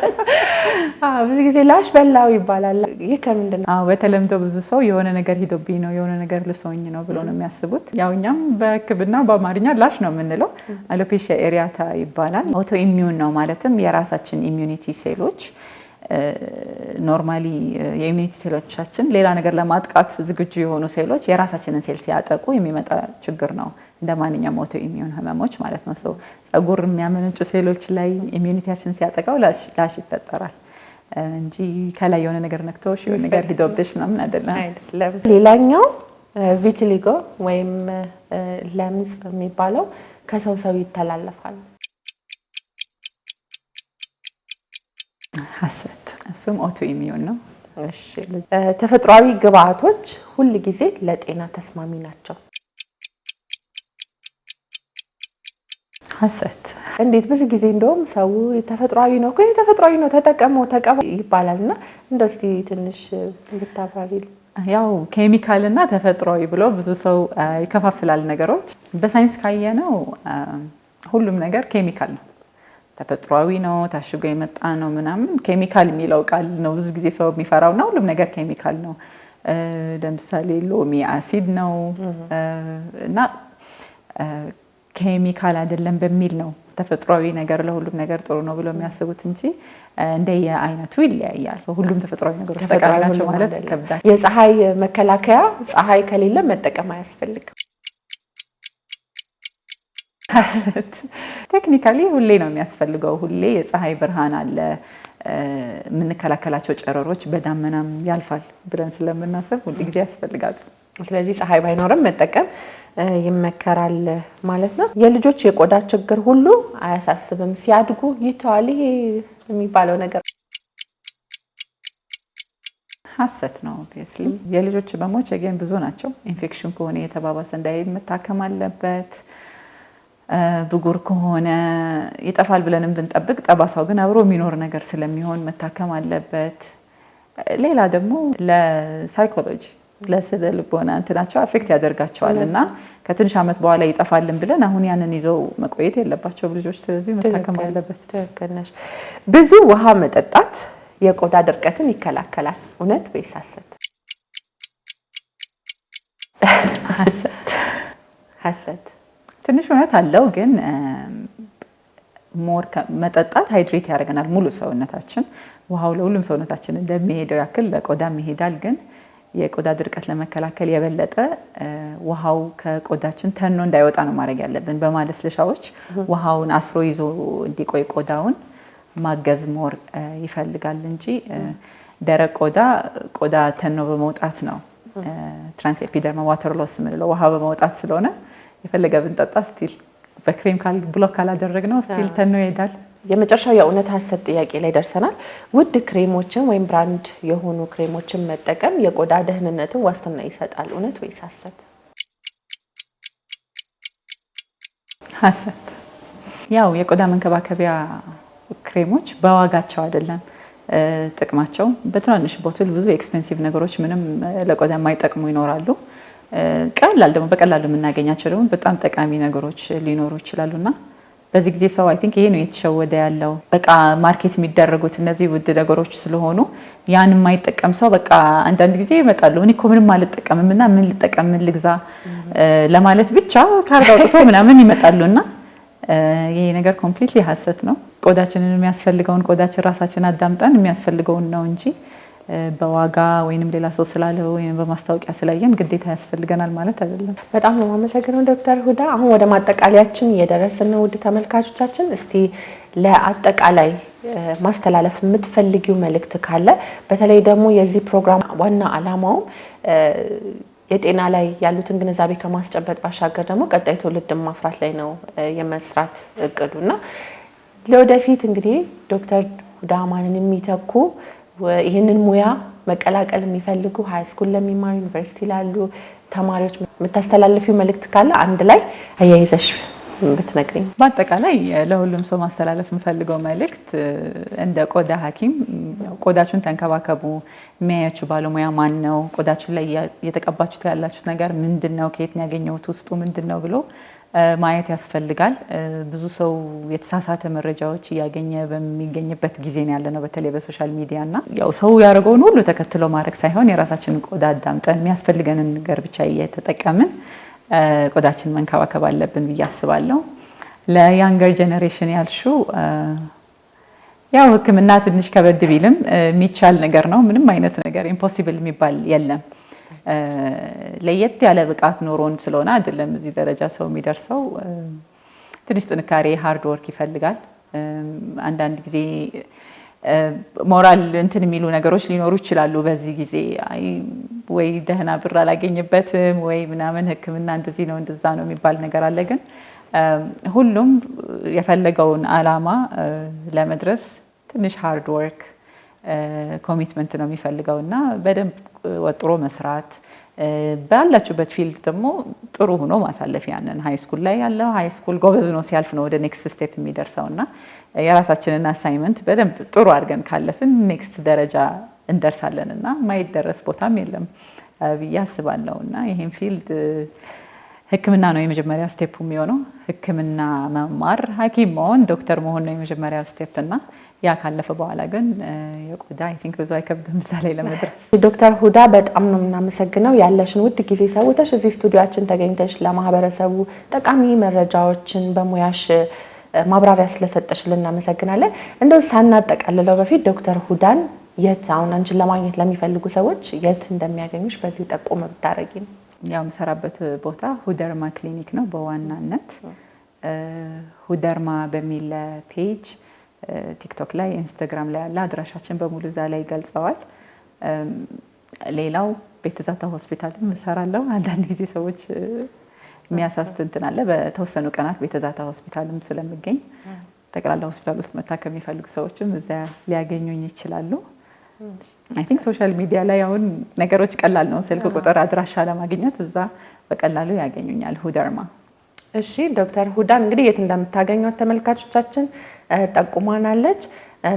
ብዙ ጊዜ ላሽ በላው ይባላል። ይህ ከምንድን ነው? በተለምዶ ብዙ ሰው የሆነ ነገር ሂዶብኝ ነው የሆነ ነገር ልሶኝ ነው ብሎ ነው የሚያስቡት። ያው እኛም በሕክምና በአማርኛ ላሽ ነው የምንለው። አሎፔሺያ ኤሪያታ ይባላል። ኦቶ ኢሚዩን ነው ማለትም የራሳችን ኢሚዩኒቲ ሴሎች ኖርማሊ የኢሚዩኒቲ ሴሎቻችን ሌላ ነገር ለማጥቃት ዝግጁ የሆኑ ሴሎች የራሳችንን ሴል ሲያጠቁ የሚመጣ ችግር ነው። እንደ ማንኛውም ኦቶ ኢሚዩን ህመሞች ማለት ነው። ሰው ፀጉር የሚያመነጩ ሴሎች ላይ ኢሚዩኒቲያችን ሲያጠቃው ላሽ ይፈጠራል እንጂ ከላይ የሆነ ነገር ነክቶሽ የሆነ ነገር ሂዶብሽ ምናምን አይደለም። ሌላኛው ቪቲሊጎ ወይም ለምጽ የሚባለው ከሰው ሰው ይተላለፋል። ሀሰት። እሱም ኦቶ ኢሚዩን ነው። እሺ፣ ተፈጥሯዊ ግብአቶች ሁል ጊዜ ለጤና ተስማሚ ናቸው? ሀሰት። እንዴት? ብዙ ጊዜ እንደውም ሰው ተፈጥሯዊ ነው እኮ ተፈጥሯዊ ነው ተጠቀመው ተቀባ ይባላልና እንደው እስቲ ትንሽ ብታብራሪል። ያው ኬሚካልና ተፈጥሯዊ ብሎ ብዙ ሰው ይከፋፍላል ነገሮች። በሳይንስ ካየነው ሁሉም ነገር ኬሚካል ነው። ተፈጥሯዊ ነው ታሽጎ የመጣ ነው ምናምን ኬሚካል የሚለው ቃል ነው ብዙ ጊዜ ሰው የሚፈራውና ሁሉም ነገር ኬሚካል ነው። ለምሳሌ ሎሚ አሲድ ነው እና ኬሚካል አይደለም በሚል ነው ተፈጥሯዊ ነገር ለሁሉም ነገር ጥሩ ነው ብሎ የሚያስቡት እንጂ እንደየአይነቱ ይለያያል። ሁሉም ተፈጥሯዊ ነገሮች ጠቃሚ ናቸው ማለት ይከብዳል። የፀሐይ መከላከያ ፀሐይ ከሌለ መጠቀም አያስፈልግም? ቴክኒካሊ ሁሌ ነው የሚያስፈልገው። ሁሌ የፀሐይ ብርሃን አለ። የምንከላከላቸው ጨረሮች በዳመናም ያልፋል ብለን ስለምናስብ ሁል ጊዜ ያስፈልጋሉ። ስለዚህ ፀሐይ ባይኖርም መጠቀም ይመከራል ማለት ነው። የልጆች የቆዳ ችግር ሁሉ አያሳስብም፣ ሲያድጉ ይተዋል ይሄ የሚባለው ነገር ሀሰት ነው። ኦብቪየስሊ የልጆች ህመሞች ግን ብዙ ናቸው። ኢንፌክሽን ከሆነ የተባባሰ እንዳይሄድ መታከም አለበት። ብጉር ከሆነ ይጠፋል ብለንም ብንጠብቅ ጠባሳው ግን አብሮ የሚኖር ነገር ስለሚሆን መታከም አለበት። ሌላ ደግሞ ለሳይኮሎጂ ለስነ ልቦና እንትናቸው አፌክት ያደርጋቸዋል እና ከትንሽ ዓመት በኋላ ይጠፋልን ብለን አሁን ያንን ይዘው መቆየት የለባቸውም ልጆች። ስለዚህ መታከም አለበት። ትክክለሽ። ብዙ ውሃ መጠጣት የቆዳ ድርቀትን ይከላከላል፣ እውነት ወይስ ሀሰት? ሀሰት። ትንሽ እውነት አለው ግን ሞር መጠጣት ሃይድሬት ያደርገናል ሙሉ ሰውነታችን። ውሃው ለሁሉም ሰውነታችን እንደሚሄደው ያክል ለቆዳም ይሄዳል። ግን የቆዳ ድርቀት ለመከላከል የበለጠ ውሃው ከቆዳችን ተኖ እንዳይወጣ ነው ማድረግ ያለብን። በማለስለሻዎች ውሃውን አስሮ ይዞ እንዲቆይ ቆዳውን ማገዝ ሞር ይፈልጋል እንጂ ደረቅ ቆዳ ተኖ በመውጣት ነው ትራንስ ኤፒደርማ ዋተር ሎስ የምንለው ውሃ በመውጣት ስለሆነ የፈለገ ብንጠጣ ስቲል በክሬም ብሎክ ካላደረግነው ስቲል ተኖ ይሄዳል። የመጨረሻው የእውነት ሀሰት ጥያቄ ላይ ደርሰናል። ውድ ክሬሞችን ወይም ብራንድ የሆኑ ክሬሞችን መጠቀም የቆዳ ደህንነትን ዋስትና ይሰጣል፣ እውነት ወይስ ሀሰት? ሀሰት። ያው የቆዳ መንከባከቢያ ክሬሞች በዋጋቸው አይደለም ጥቅማቸው። በትናንሽ ቦትል ብዙ ኤክስፔንሲቭ ነገሮች ምንም ለቆዳ የማይጠቅሙ ይኖራሉ። ቀላል ደግሞ በቀላሉ የምናገኛቸው ደግሞ በጣም ጠቃሚ ነገሮች ሊኖሩ ይችላሉና በዚህ ጊዜ ሰው አይ ቲንክ ይሄ ነው የተሸወደ ያለው። በቃ ማርኬት የሚደረጉት እነዚህ ውድ ነገሮች ስለሆኑ ያን የማይጠቀም ሰው በቃ አንዳንድ ጊዜ ይመጣሉ እኔ እኮ ምንም አልጠቀምም እና ምን ልጠቀም ምን ልግዛ ለማለት ብቻ ካርድ አውጥተው ምናምን ይመጣሉና ይሄ ነገር ኮምፕሊትሊ ሀሰት ነው። ቆዳችንን የሚያስፈልገውን ቆዳችን ራሳችን አዳምጠን የሚያስፈልገውን ነው እንጂ በዋጋ ወይንም ሌላ ሰው ስላለው ወይንም በማስታወቂያ ስላየን ግዴታ ያስፈልገናል ማለት አይደለም። በጣም ነው የማመሰግነው ዶክተር ሁዳ። አሁን ወደ ማጠቃለያችን እየደረስን ነው። ውድ ተመልካቾቻችን እስቲ ለአጠቃላይ ማስተላለፍ የምትፈልጊው መልእክት ካለ በተለይ ደግሞ የዚህ ፕሮግራም ዋና ዓላማው የጤና ላይ ያሉትን ግንዛቤ ከማስጨበጥ ባሻገር ደግሞ ቀጣይ ትውልድ ማፍራት ላይ ነው የመስራት እቅዱና ለወደፊት እንግዲህ ዶክተር ሁዳ አማንን የሚተኩ ይህንን ሙያ መቀላቀል የሚፈልጉ ሃይ ስኩል ለሚማሩ ዩኒቨርሲቲ ላሉ ተማሪዎች የምታስተላልፊው መልእክት ካለ አንድ ላይ አያይዘሽ ብትነግሪኝ። በአጠቃላይ ለሁሉም ሰው ማስተላለፍ የምፈልገው መልእክት እንደ ቆዳ ሐኪም ቆዳችሁን ተንከባከቡ። የሚያያችሁ ባለሙያ ማን ነው? ቆዳችሁ ላይ የተቀባችሁት ያላችሁት ነገር ምንድነው? ከየት ነው ያገኘሁት? ውስጡ ምንድነው ብሎ ማየት ያስፈልጋል። ብዙ ሰው የተሳሳተ መረጃዎች እያገኘ በሚገኝበት ጊዜ ነው ያለነው፣ በተለይ በሶሻል ሚዲያ እና ያው ሰው ያደረገውን ሁሉ ተከትሎ ማድረግ ሳይሆን የራሳችንን ቆዳ አዳምጠን የሚያስፈልገንን ነገር ብቻ እየተጠቀምን ቆዳችን መንከባከብ አለብን ብዬ አስባለሁ። ለያንገር ጄኔሬሽን ያልሽው ያው ሕክምና ትንሽ ከበድ ቢልም የሚቻል ነገር ነው። ምንም አይነት ነገር ኢምፖሲብል የሚባል የለም። ለየት ያለ ብቃት ኖሮን ስለሆነ አይደለም እዚህ ደረጃ ሰው የሚደርሰው። ትንሽ ጥንካሬ ሃርድ ወርክ ይፈልጋል። አንዳንድ ጊዜ ሞራል እንትን የሚሉ ነገሮች ሊኖሩ ይችላሉ። በዚህ ጊዜ አይ ወይ ደህና ብር አላገኝበትም ወይ ምናምን ሕክምና እንደዚህ ነው እንደዛ ነው የሚባል ነገር አለ። ግን ሁሉም የፈለገውን አላማ ለመድረስ ትንሽ ሃርድ ወርክ ኮሚትመንት ነው የሚፈልገውና በደንብ ወጥሮ መስራት ባላችሁበት ፊልድ ደግሞ ጥሩ ሆኖ ማሳለፍ። ያንን ሃይ ስኩል ላይ ያለው ሃይ ስኩል ጎበዝ ነው ሲያልፍ ነው ወደ ኔክስት ስቴፕ የሚደርሰውና የራሳችንን አሳይመንት በደንብ ጥሩ አድርገን ካለፍን ኔክስት ደረጃ እንደርሳለንና ማይደረስ ቦታም የለም ብዬ አስባለሁና ይሄን ፊልድ ሕክምና ነው የመጀመሪያ ስቴፕ የሚሆነው። ሕክምና መማር ሐኪም መሆን ዶክተር መሆን ነው የመጀመሪያው ስቴፕ እና ያ ካለፈ በኋላ ግን የቆዳ አይ ቲንክ ብዙ አይከብድም እዛ ላይ ለመድረስ። ዶክተር ሁዳ በጣም ነው የምናመሰግነው ያለሽን ውድ ጊዜ ሰውተሽ እዚህ ስቱዲዮአችን ተገኝተሽ ለማህበረሰቡ ጠቃሚ መረጃዎችን በሙያሽ ማብራሪያ ስለሰጠሽልን እናመሰግናለን። እንደው ሳናጠቃልለው በፊት ዶክተር ሁዳን የት አሁን አንቺን ለማግኘት ለሚፈልጉ ሰዎች የት እንደሚያገኙሽ በዚህ ጠቆም ብታረጊ ነው? ያው የምሰራበት ቦታ ሁደርማ ክሊኒክ ነው በዋናነት ሁደርማ በሚል ፔጅ ቲክቶክ ላይ ኢንስታግራም ላይ ያለ አድራሻችን በሙሉ እዛ ላይ ገልጸዋል። ሌላው ቤተዛታ ሆስፒታልም እሰራለሁ። አንዳንድ ጊዜ ሰዎች የሚያሳስት እንትን አለ። በተወሰኑ ቀናት ቤተዛታ ሆስፒታልም ስለምገኝ ጠቅላላ ሆስፒታል ውስጥ መታከም የሚፈልጉ ሰዎችም እዛ ሊያገኙኝ ይችላሉ። አይ ቲንክ ሶሻል ሚዲያ ላይ አሁን ነገሮች ቀላል ነው። ስልክ ቁጥር፣ አድራሻ ለማግኘት እዛ በቀላሉ ያገኙኛል። ሁደርማ። እሺ ዶክተር ሁዳን እንግዲህ የት እንደምታገኙት ተመልካቾቻችን ጠቁማናለች።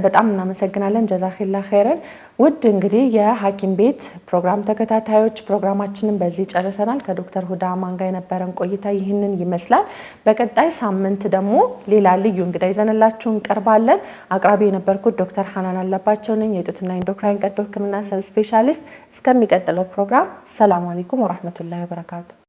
በጣም እናመሰግናለን። ጀዛኺላ ኸይረን። ውድ እንግዲህ የሐኪም ቤት ፕሮግራም ተከታታዮች ፕሮግራማችንን በዚህ ጨርሰናል። ከዶክተር ሁዳ አማን ጋር የነበረን ቆይታ ይህንን ይመስላል። በቀጣይ ሳምንት ደግሞ ሌላ ልዩ እንግዳ ይዘንላችሁ እንቀርባለን። አቅራቢ የነበርኩት ዶክተር ሐናን አለባቸው ነኝ፣ የጡትና ኢንዶክራይን ቀዶ ሕክምና ሰብ ስፔሻሊስት። እስከሚቀጥለው ፕሮግራም ሰላም አለይኩም ወራህመቱላሂ ወበረካቱ።